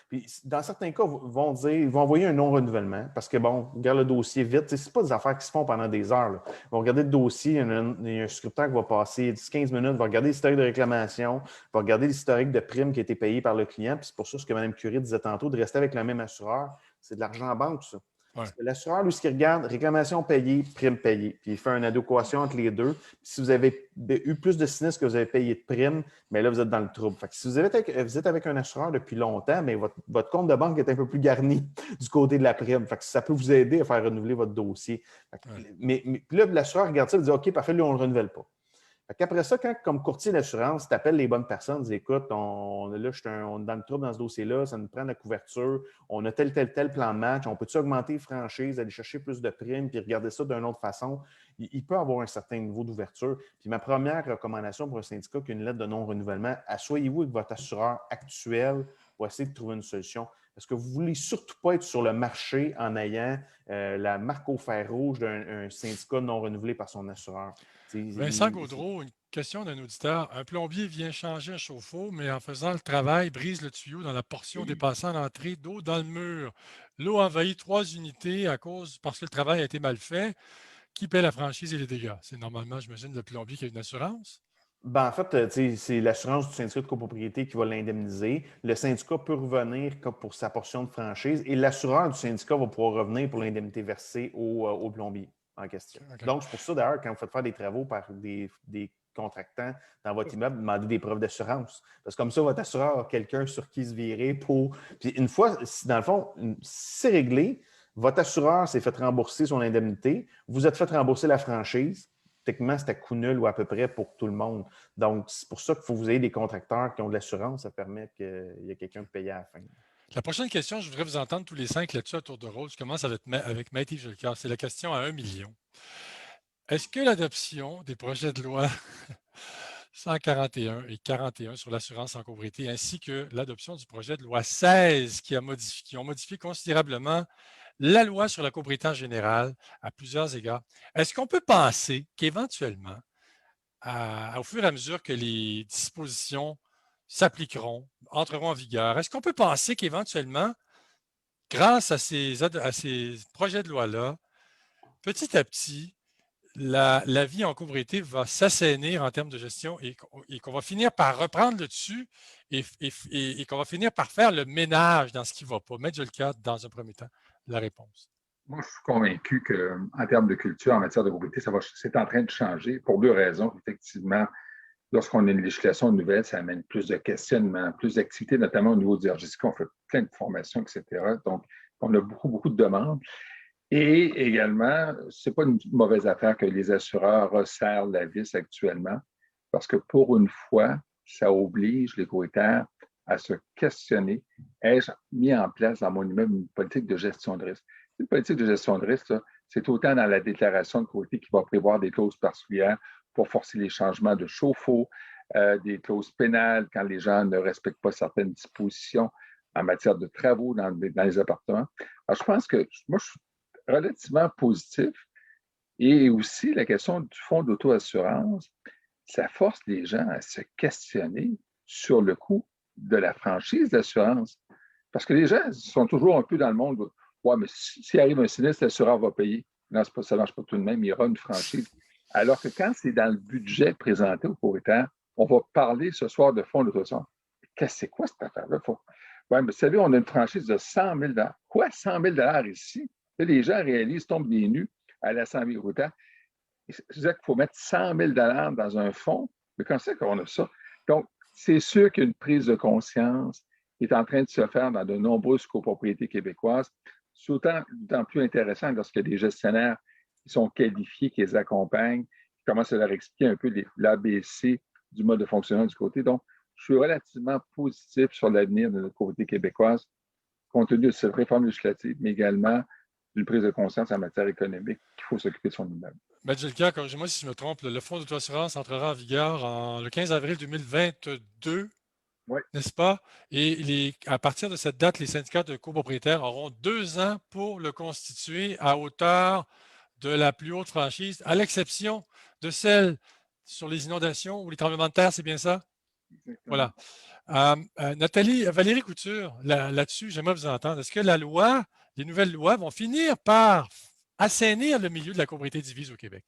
Puis, dans certains cas, ils vont envoyer un non-renouvellement parce que, bon, regarde le dossier vite. Ce pas des affaires qui se font pendant des heures. Là. Ils vont regarder le dossier, il y a un scripteur qui va passer 10-15 minutes, va regarder l'historique de réclamation, va regarder l'historique de primes qui a été payé par le client. Puis, c'est pour ça ce que Mme Curie disait tantôt, de rester avec le même assureur. C'est de l'argent en banque, tout ça. Ouais. Parce que l'assureur, lui, ce qu'il regarde, réclamation payée, prime payée. Puis il fait une adéquation entre les deux. Puis si vous avez eu plus de sinistres que vous avez payé de primes, mais là, vous êtes dans le trouble. Fait que si vous êtes avec un assureur depuis longtemps, mais votre compte de banque est un peu plus garni du côté de la prime. Fait que ça peut vous aider à faire renouveler votre dossier. Mais puis là, l'assureur regarde ça et dit OK, parfait, lui, on ne le renouvelle pas. Après ça, quand, comme courtier d'assurance, tu appelles les bonnes personnes, tu dis écoute, on est dans le trouble dans ce dossier-là, ça nous prend de la couverture, on a tel plan de match, on peut-tu augmenter les franchises, aller chercher plus de primes, puis regarder ça d'une autre façon? Il peut avoir un certain niveau d'ouverture. Puis ma première recommandation pour un syndicat qui a une lettre de non-renouvellement, asseyez-vous avec votre assureur actuel pour essayer de trouver une solution. Parce que vous ne voulez surtout pas être sur le marché en ayant la marque au fer rouge d'un syndicat non renouvelé par son assureur. Vincent Gaudreau, une question d'un auditeur. Un plombier vient changer un chauffe-eau, mais en faisant le travail, brise le tuyau dans la portion dépassant l'entrée d'eau dans le mur. L'eau envahit 3 unités parce que le travail a été mal fait. Qui paie la franchise et les dégâts? C'est normalement, j'imagine, le plombier qui a une assurance? En fait, c'est l'assurance du syndicat de copropriété qui va l'indemniser. Le syndicat peut revenir pour sa portion de franchise et l'assureur du syndicat va pouvoir revenir pour l'indemnité versée au plombier en question. Okay. Donc, c'est pour ça, d'ailleurs, quand vous faites faire des travaux par des contractants dans votre immeuble, demandez des preuves d'assurance. Parce que comme ça, votre assureur a quelqu'un sur qui se virer pour... Puis une fois, dans le fond, c'est réglé, votre assureur s'est fait rembourser son indemnité, vous êtes fait rembourser la franchise, techniquement, c'est à coût nul ou à peu près pour tout le monde. Donc, c'est pour ça qu'il faut que vous ayez des contracteurs qui ont de l'assurance. Ça permet qu'il y ait quelqu'un de payé à la fin. La prochaine question, je voudrais vous entendre tous les 5 là-dessus à tour de rôle. Je commence avec Maître Yves Jolicoeur. C'est la question à 1 million. Est-ce que l'adoption des projets de loi 141 et 41 sur l'assurance en copropriété, ainsi que l'adoption du projet de loi 16 qui ont modifié considérablement la loi sur la copropriété en général à plusieurs égards, est-ce qu'on peut penser qu'éventuellement, au fur et à mesure que les dispositions s'appliqueront, entreront en vigueur, est-ce qu'on peut penser qu'éventuellement, grâce à ces projets de loi-là, petit à petit, la vie en copropriété va s'assainir en termes de gestion et qu'on va finir par reprendre le dessus et qu'on va finir par faire le ménage dans ce qui ne va pas. Maître Jolicoeur, dans un premier temps, la réponse. Moi, je suis convaincu qu'en termes de culture, en matière de copropriété, c'est en train de changer pour 2 raisons. Effectivement, lorsqu'on a une législation nouvelle, ça amène plus de questionnements, plus d'activités, notamment au niveau du RGC. On fait plein de formations, etc. Donc, on a beaucoup de demandes. Et également, ce n'est pas une mauvaise affaire que les assureurs resserrent la vis actuellement, parce que pour une fois, ça oblige les propriétaires à se questionner. Ai-je mis en place dans mon immeuble une politique de gestion de risque? Une politique de gestion de risque, c'est autant dans la déclaration de propriété qui va prévoir des clauses particulières pour forcer les changements de chauffe-eau, des clauses pénales quand les gens ne respectent pas certaines dispositions en matière de travaux dans les appartements. Alors, je pense que moi, je suis relativement positif. Et aussi, la question du fonds d'auto-assurance, ça force les gens à se questionner sur le coût de la franchise d'assurance. Parce que les gens sont toujours un peu dans le monde de « Ouais, mais s'il arrive un sinistre, l'assureur va payer. » Non, ça ne marche pas tout de même, il y aura une franchise. Alors que quand c'est dans le budget présenté aux propriétaires, on va parler ce soir de fonds d'auto-assurance. C'est quoi cette affaire-là? Ouais, mais vous savez, on a une franchise de 100 000 $. Quoi, 100 000 $ ici? Là, les gens réalisent, tombent des nues à la 100 000 €. C'est-à-dire qu'il faut mettre 100 000 $ dans un fonds, mais comme ça qu'on a ça. Donc, c'est sûr qu'il y a une prise de conscience qui est en train de se faire dans de nombreuses copropriétés québécoises. C'est d'autant plus intéressant lorsqu'il y a des gestionnaires qui sont qualifiés, qui les accompagnent, qui commencent à leur expliquer un peu l'ABC du mode de fonctionnement du côté. Donc, je suis relativement positif sur l'avenir de notre copropriété québécoise, compte tenu de cette réforme législative, mais également d'une prise de conscience en matière économique qu'il faut s'occuper de son immeuble. Maître Jolicoeur, corrigez-moi si je me trompe, le fonds d'auto-assurance entrera en vigueur le 15 avril 2022, oui, n'est-ce pas? Et à partir de cette date, les syndicats de copropriétaires auront 2 ans pour le constituer à hauteur de la plus haute franchise, à l'exception de celle sur les inondations ou les tremblements de terre, c'est bien ça? exactement. Voilà. Valérie Couture, là-dessus, j'aimerais vous entendre. Est-ce que les nouvelles lois vont finir par assainir le milieu de la copropriété divise au Québec?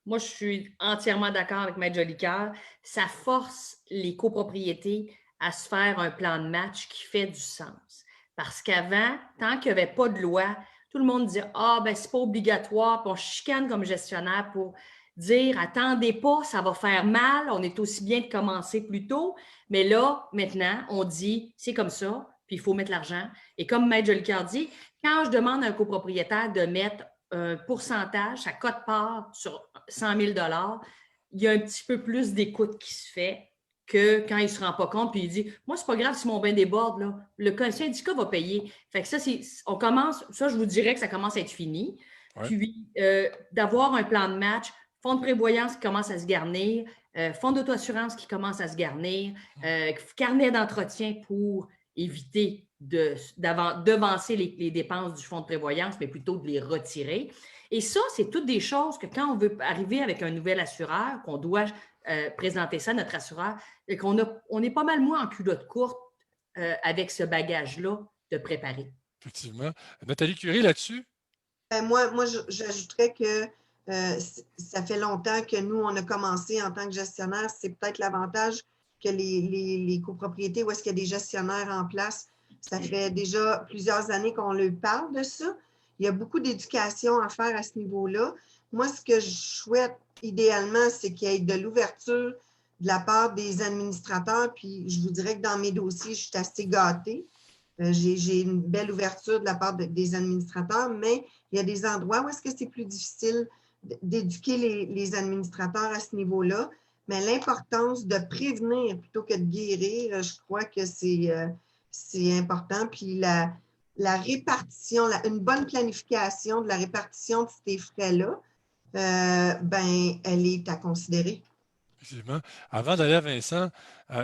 Moi, je suis entièrement d'accord avec Maître Jolicoeur. Ça force les copropriétés à se faire un plan de match qui fait du sens. Parce qu'avant, tant qu'il n'y avait pas de loi, tout le monde dit « Ah, ben c'est pas obligatoire », puis on chicane comme gestionnaire pour dire « Attendez pas, ça va faire mal, on est aussi bien de commencer plus tôt ». Mais là, maintenant, on dit « C'est comme ça », puis il faut mettre l'argent. Et comme Maître Jolicoeur dit, quand je demande à un copropriétaire de mettre un pourcentage, sa cote-part sur 100 000 il y a un petit peu plus d'écoute qui se fait que quand il ne se rend pas compte puis il dit « Moi, c'est pas grave si mon bain déborde, là. Le syndicat va payer. » Fait que ça, on commence, ça, je vous dirais que ça commence à être fini. Ouais. Puis, d'avoir un plan de match, fonds de prévoyance qui commence à se garnir, fonds d'auto-assurance qui commence à se garnir, carnet d'entretien pour éviter devancer les dépenses du fonds de prévoyance, mais plutôt de les retirer. Et ça, c'est toutes des choses que quand on veut arriver avec un nouvel assureur, qu'on doit présenter ça à notre assureur, et on est pas mal moins en culotte courte avec ce bagage-là de préparer. Effectivement. Nathalie Curie, là-dessus? Moi, j'ajouterais que ça fait longtemps que nous, on a commencé en tant que gestionnaire. C'est peut-être l'avantage que les copropriétés où est-ce qu'il y a des gestionnaires en place, ça fait déjà plusieurs années qu'on leur parle de ça. Il y a beaucoup d'éducation à faire à ce niveau-là. Moi, ce que je souhaite idéalement, c'est qu'il y ait de l'ouverture de la part des administrateurs. Puis je vous dirais que dans mes dossiers, je suis assez gâtée. J'ai une belle ouverture de la part des administrateurs, mais il y a des endroits où est-ce que c'est plus difficile d'éduquer les administrateurs à ce niveau-là. Mais l'importance de prévenir plutôt que de guérir, je crois que c'est important. Puis la répartition, une bonne planification de la répartition de ces frais-là, elle est à considérer. Effectivement. Avant d'aller à Vincent,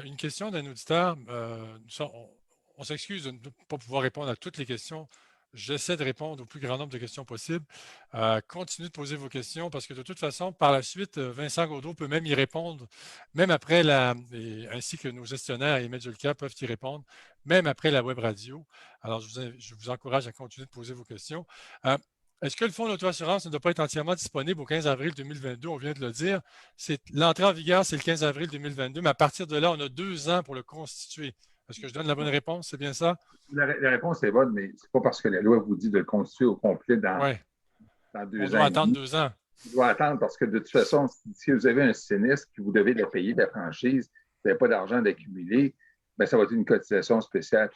une question d'un auditeur. On s'excuse de ne pas pouvoir répondre à toutes les questions. J'essaie de répondre au plus grand nombre de questions possibles. Continuez de poser vos questions parce que de toute façon, par la suite, Vincent Gaudreault peut même y répondre, même après ainsi que nos gestionnaires et Maître Jolicoeur peuvent y répondre, même après la web radio. Alors, je vous encourage à continuer de poser vos questions. Est-ce que le fonds d'auto-assurance ne doit pas être entièrement disponible au 15 avril 2022? On vient de le dire. L'entrée en vigueur, c'est le 15 avril 2022, mais à partir de là, on a 2 ans pour le constituer. Est-ce que je donne la bonne réponse? C'est bien ça? La réponse est bonne, mais ce n'est pas parce que la loi vous dit de le constituer au complet dans 2 ans. On doit attendre 2 ans. On doit attendre parce que de toute façon, si vous avez un sinistre que vous devez le payer de la franchise, vous n'avez pas d'argent d'accumuler, bien, ça va être une cotisation spéciale.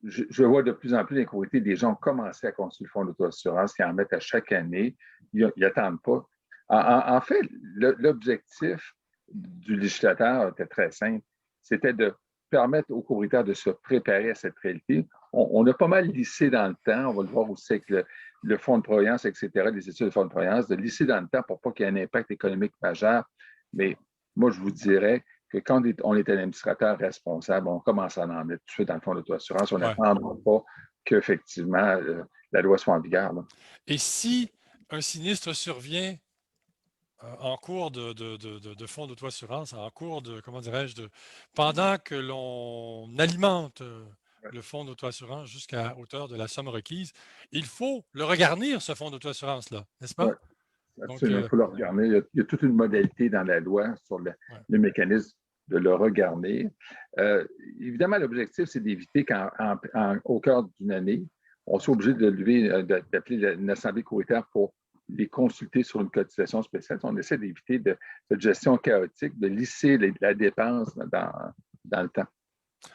Je vois de plus en plus les copropriétés, des gens ont commencé à constituer le fonds d'auto-assurance, qui en mettent à chaque année. Ils n'attendent pas. En fait, l'objectif du législateur était très simple. C'était de permettre aux copropriétaires de se préparer à cette réalité. On a pas mal lissé dans le temps, on va le voir aussi avec le fonds de prévoyance, etc., les études de fonds de prévoyance, de lisser dans le temps pour pas qu'il y ait un impact économique majeur. Mais moi, je vous dirais que quand on est un administrateur responsable, on commence à en mettre tout de suite dans le fonds d'auto-assurance. On n'attendra pas qu'effectivement la loi soit en vigueur. Là. Et si un sinistre survient en cours de fonds d'auto-assurance, en cours de, comment dirais-je, pendant que l'on alimente le fonds d'auto-assurance jusqu'à hauteur de la somme requise, il faut le regarnir, ce fonds d'auto-assurance-là, n'est-ce pas? Oui, absolument, il faut le regarnir. Il y a toute une modalité dans la loi sur le mécanisme de le regarder. Évidemment, l'objectif, c'est d'éviter qu'au cœur d'une année, on soit obligé d'appeler une assemblée copropriétaire pour les consulter sur une cotisation spéciale. On essaie d'éviter cette gestion chaotique, de lisser la dépense dans le temps.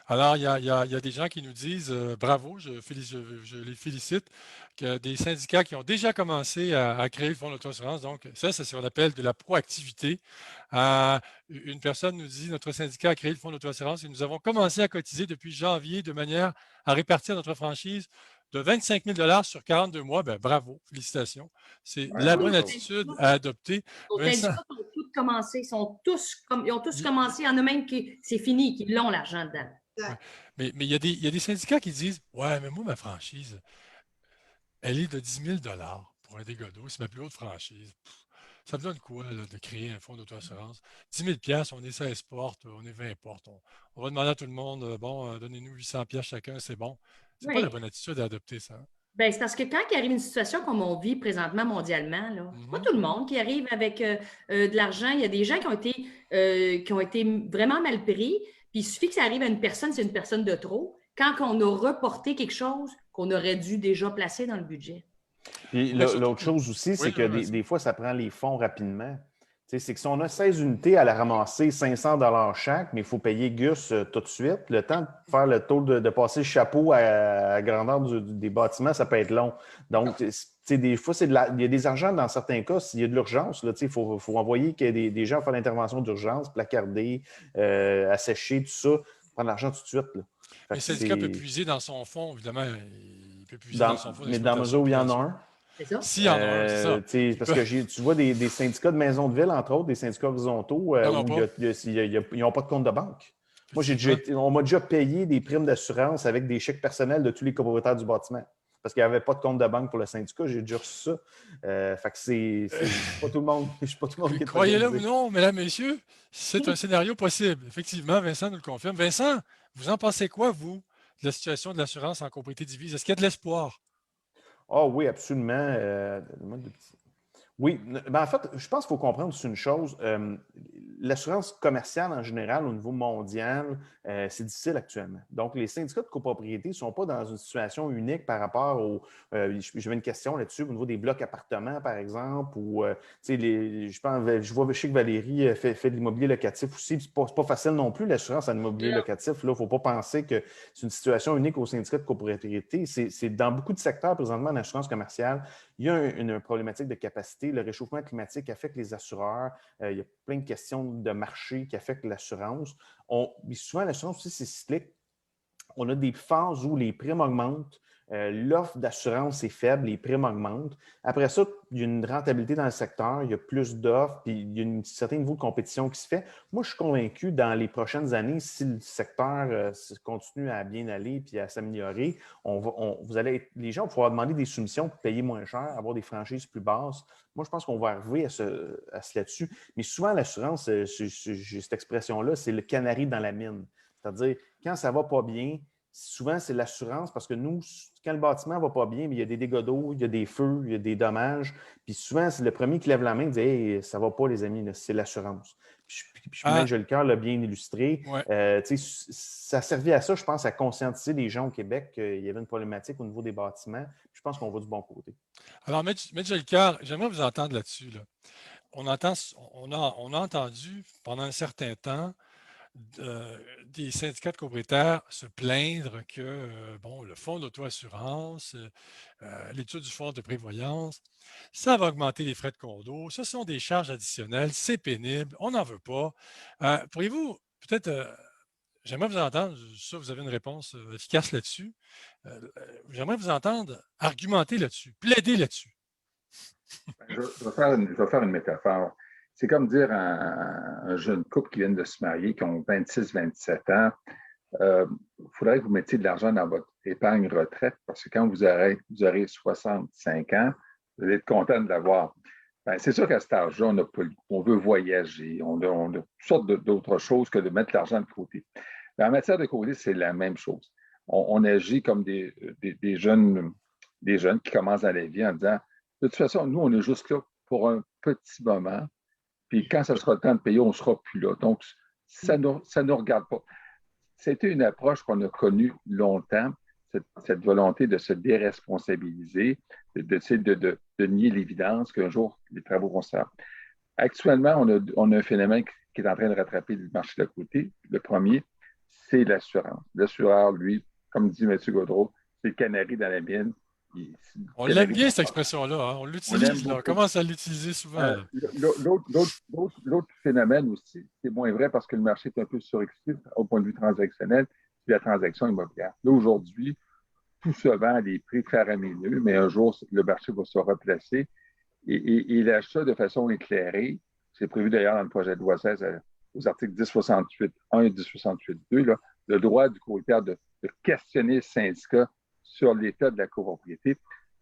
Alors, il y a des gens qui nous disent bravo, je les félicite, qu'il y a des syndicats qui ont déjà commencé à créer le fonds d'auto-assurance. Donc, ça, c'est ce qu'on appelle de la proactivité. Une personne nous dit notre syndicat a créé le fonds d'auto-assurance et nous avons commencé à cotiser depuis janvier de manière à répartir notre franchise de 25 000 sur 42 mois. Ben, bravo, félicitations. C'est la bonne attitude à adopter. Les syndicats ont tous commencé, ils ont tous commencé. Il y en a même qui, c'est fini, qui l'ont l'argent dedans. Ouais. Mais il y a des syndicats qui disent ouais, mais moi, ma franchise, elle est de 10 000 pour un dégât d'eau. C'est ma plus haute franchise. Ça me donne quoi là, de créer un fonds d'auto-assurance? 10 000 on est 16 portes, on est 20 portes. On va demander à tout le monde donnez-nous 800 chacun, c'est bon. C'est pas la bonne attitude à adopter ça. Bien, c'est parce que quand il arrive une situation comme on vit présentement mondialement, c'est pas tout le monde qui arrive avec de l'argent. Il y a des gens qui ont été vraiment mal pris. Puis il suffit que ça arrive à une personne, c'est une personne de trop, quand on a reporté quelque chose qu'on aurait dû déjà placer dans le budget. Puis Ouais, surtout l'autre chose aussi, c'est oui, que vas-y. des fois, ça prend les fonds rapidement. Tu sais, c'est que si on a 16 unités à la ramasser, 500 chaque, mais il faut payer Gus tout de suite, le temps de faire le tour de passer le chapeau à la grandeur des bâtiments, ça peut être long. Donc, tu sais, des fois, il y a des argents dans certains cas, s'il y a de l'urgence, là, tu sais, faut envoyer qu'il y ait des gens faire l'intervention d'urgence, placarder, assécher, tout ça, prendre l'argent tout de suite. Là. Fait Mais le que syndicat peut puiser dans son fonds, évidemment, il peut puiser dans son fonds mais dans d'exploitation mesure où il puis y dans en a son... un, C'est ça? S'il y en a un, c'est ça. parce que tu vois des syndicats de maisons de ville, entre autres, des syndicats horizontaux, Non, non, où pas. ils n'ont pas de compte de banque. Moi, Effectivement. on m'a déjà payé des primes d'assurance avec des chèques personnels de tous les copropriétaires du bâtiment. Parce qu'il n'y avait pas de compte de banque pour le syndicat, j'ai déjà reçu ça. Fait que c'est pas tout le monde. Je suis pas tout le monde qui est Croyez-le ou organisé. non, mesdames, messieurs, c'est un scénario possible. Effectivement, Vincent nous le confirme. Vincent, vous en pensez quoi, vous, de la situation de l'assurance en copropriété divise? Est-ce qu'il y a de l'espoir? Ah oui, absolument. Donne-moi deux petits- Oui, ben en fait, je pense qu'il faut comprendre aussi une chose. L'assurance commerciale en général, au niveau mondial, c'est difficile actuellement. Donc, les syndicats de copropriété ne sont pas dans une situation unique par rapport au. J'avais une question là-dessus au niveau des blocs appartements, par exemple, ou tu sais, je sais que Valérie fait de l'immobilier locatif aussi. C'est pas facile non plus, l'assurance en immobilier locatif. Il ne faut pas penser que c'est une situation unique aux syndicats de copropriété. C'est dans beaucoup de secteurs présentement en assurance commerciale. Il y a une problématique de capacité. Le réchauffement climatique affecte les assureurs. Il y a plein de questions de marché qui affectent l'assurance. Mais souvent, l'assurance aussi, c'est cyclique. On a des phases où les primes augmentent, l'offre d'assurance est faible, les primes augmentent. Après ça, il y a une rentabilité dans le secteur, il y a plus d'offres, puis il y a un certain niveau de compétition qui se fait. Moi, je suis convaincu, dans les prochaines années, si le secteur continue à bien aller et à s'améliorer, les gens vont pouvoir demander des soumissions pour payer moins cher, avoir des franchises plus basses. Moi, je pense qu'on va arriver à ce là-dessus. Mais souvent, l'assurance, j'ai cette expression-là, c'est le canari dans la mine. C'est-à-dire, quand ça ne va pas bien, souvent, c'est l'assurance parce que nous, quand le bâtiment ne va pas bien, il y a des dégâts d'eau, il y a des feux, il y a des dommages. Puis souvent, c'est le premier qui lève la main et dit hey, ça ne va pas, les amis, c'est l'assurance. Puis Ah, Maître Jolicoeur l'a bien illustré. ouais. Ça a servi à ça, je pense, à conscientiser les gens au Québec qu'il y avait une problématique au niveau des bâtiments. Puis je pense qu'on va du bon côté. Alors, Maître Jolicoeur, j'aimerais vous entendre là-dessus. Là. On a entendu pendant un certain temps des syndicats de copropriétaires se plaindre que bon, le fonds d'auto-assurance, l'étude du fonds de prévoyance, ça va augmenter les frais de condo, ce sont des charges additionnelles, c'est pénible, on n'en veut pas. Pourriez-vous peut-être, j'aimerais vous entendre, ça vous avez une réponse efficace là-dessus, j'aimerais vous entendre argumenter là-dessus, plaider là-dessus. Je vais faire une métaphore. C'est comme dire à un jeune couple qui vient de se marier, qui ont 26-27 ans, il faudrait que vous mettiez de l'argent dans votre épargne retraite parce que quand vous aurez 65 ans, vous allez être content de l'avoir. Ben, c'est sûr qu'à cet âge-là, on veut voyager, on a toutes sortes d'autres choses que de mettre l'argent de côté. Mais en matière de côté, c'est la même chose. On agit comme des jeunes qui commencent dans la vie en disant de toute façon, nous, on est juste là pour un petit moment. Puis quand ça sera le temps de payer, on ne sera plus là. Donc, ça ne nous regarde pas. C'était une approche qu'on a connue longtemps, cette volonté de se déresponsabiliser, de nier l'évidence qu'un jour, les travaux vont se faire. Actuellement, on a un phénomène qui est en train de rattraper le marché d'à côté. Le premier, c'est l'assurance. L'assureur, lui, comme dit M. Gaudreau, c'est le canari dans la mine. On l'aime bien, cette expression-là. Hein? On l'utilise, là. On commence à l'utiliser souvent. L'autre phénomène aussi, c'est moins vrai parce que le marché est un peu surexcité au point de vue transactionnel, c'est la transaction immobilière. Là, aujourd'hui, tout se vend à des prix faramineux, mais un jour, le marché va se replacer et l'achat de façon éclairée, c'est prévu d'ailleurs dans le projet de loi 16 aux articles 1068.1 et 1068.2, là, le droit du copropriétaire de questionner le syndicat sur l'état de la copropriété.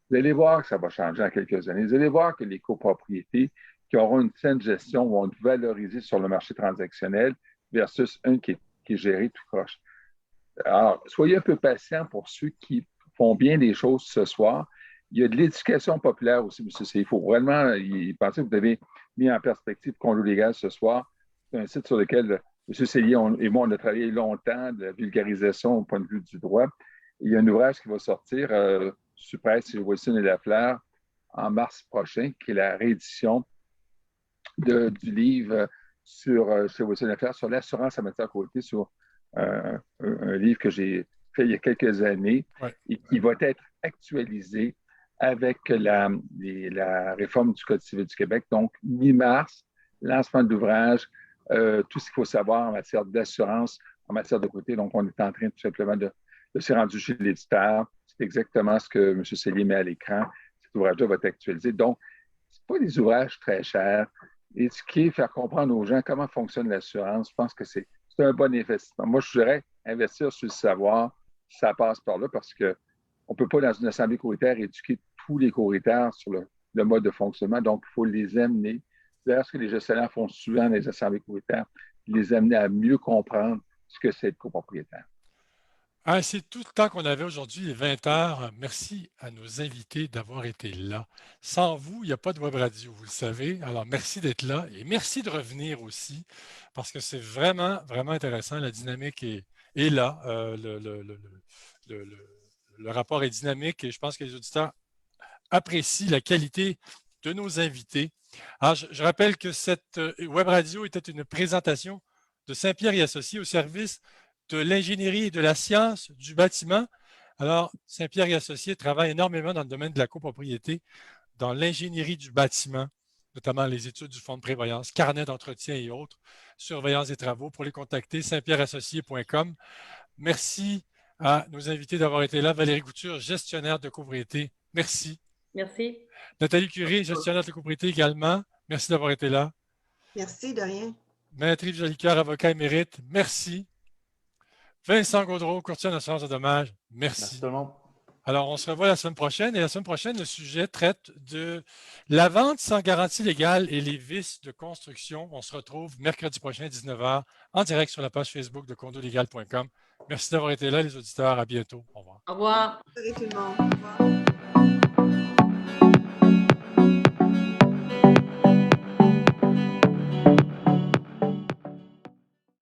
Vous allez voir que ça va changer en quelques années. Vous allez voir que les copropriétés qui auront une saine gestion vont être valorisées sur le marché transactionnel versus un qui est géré tout croche. Alors, soyez un peu patients pour ceux qui font bien les choses ce soir. Il y a de l'éducation populaire aussi, M. C. Il faut vraiment y penser. Vous avez mis en perspective Condo Légal ce soir. C'est un site sur lequel M. Cellier et moi, on a travaillé longtemps de la vulgarisation au point de vue du droit. Il y a un ouvrage qui va sortir, Supresse, Wilson et Lafleur, en mars prochain, qui est la réédition du livre chez Wilson Affaires sur l'assurance en matière qualité, sur un livre que j'ai fait il y a quelques années et qui va être actualisé avec la réforme du Code civil du Québec. Donc, mi-mars, lancement de l'ouvrage, tout ce qu'il faut savoir en matière d'assurance, en matière de qualité. Donc, on est en train tout simplement de se rendre chez l'éditeur. C'est exactement ce que M. Cellier met à l'écran. Cet ouvrage-là va être actualisé. Donc, ce pas des ouvrages très chers. Éduquer, faire comprendre aux gens comment fonctionne l'assurance, je pense que c'est un bon investissement. Moi, je dirais investir sur le savoir, ça passe par là parce qu'on ne peut pas, dans une assemblée couritaire, éduquer tous les couritaires sur le mode de fonctionnement. Donc, il faut les amener. D'ailleurs, ce que les gestionnaires font souvent dans les assemblées couritaires, les amener à mieux comprendre ce que c'est être copropriétaire. Ah, c'est tout le temps qu'on avait aujourd'hui, les 20 heures. Merci à nos invités d'avoir été là. Sans vous, il n'y a pas de web radio, vous le savez. Alors, merci d'être là et merci de revenir aussi parce que c'est vraiment, vraiment intéressant. La dynamique est là. Le rapport est dynamique et je pense que les auditeurs apprécient la qualité de nos invités. Alors, je rappelle que cette web radio était une présentation de Saint-Pierre et Associés au service de l'ingénierie et de la science du bâtiment. Alors, Saint-Pierre et Associés travaille énormément dans le domaine de la copropriété, dans l'ingénierie du bâtiment, notamment les études du fonds de prévoyance, carnet d'entretien et autres, surveillance des travaux. Pour les contacter, saintpierreassociés.com. Merci à nos invités d'avoir été là. Valérie Couture, gestionnaire de copropriété. Merci. Merci. Nathalie Curie, gestionnaire de copropriété également. Merci d'avoir été là. Merci, de rien. Maître Yves Jolicoeur, avocat émérite. Merci. Vincent Gaudreau, courtier en assurance de dommages. Merci. Merci tout le monde. Alors, on se revoit la semaine prochaine. Et la semaine prochaine, le sujet traite de la vente sans garantie légale et les vices de construction. On se retrouve mercredi prochain à 19h en direct sur la page Facebook de condolégal.com. Merci d'avoir été là, les auditeurs. À bientôt. Au revoir. Au revoir. Salut tout le monde. Au revoir.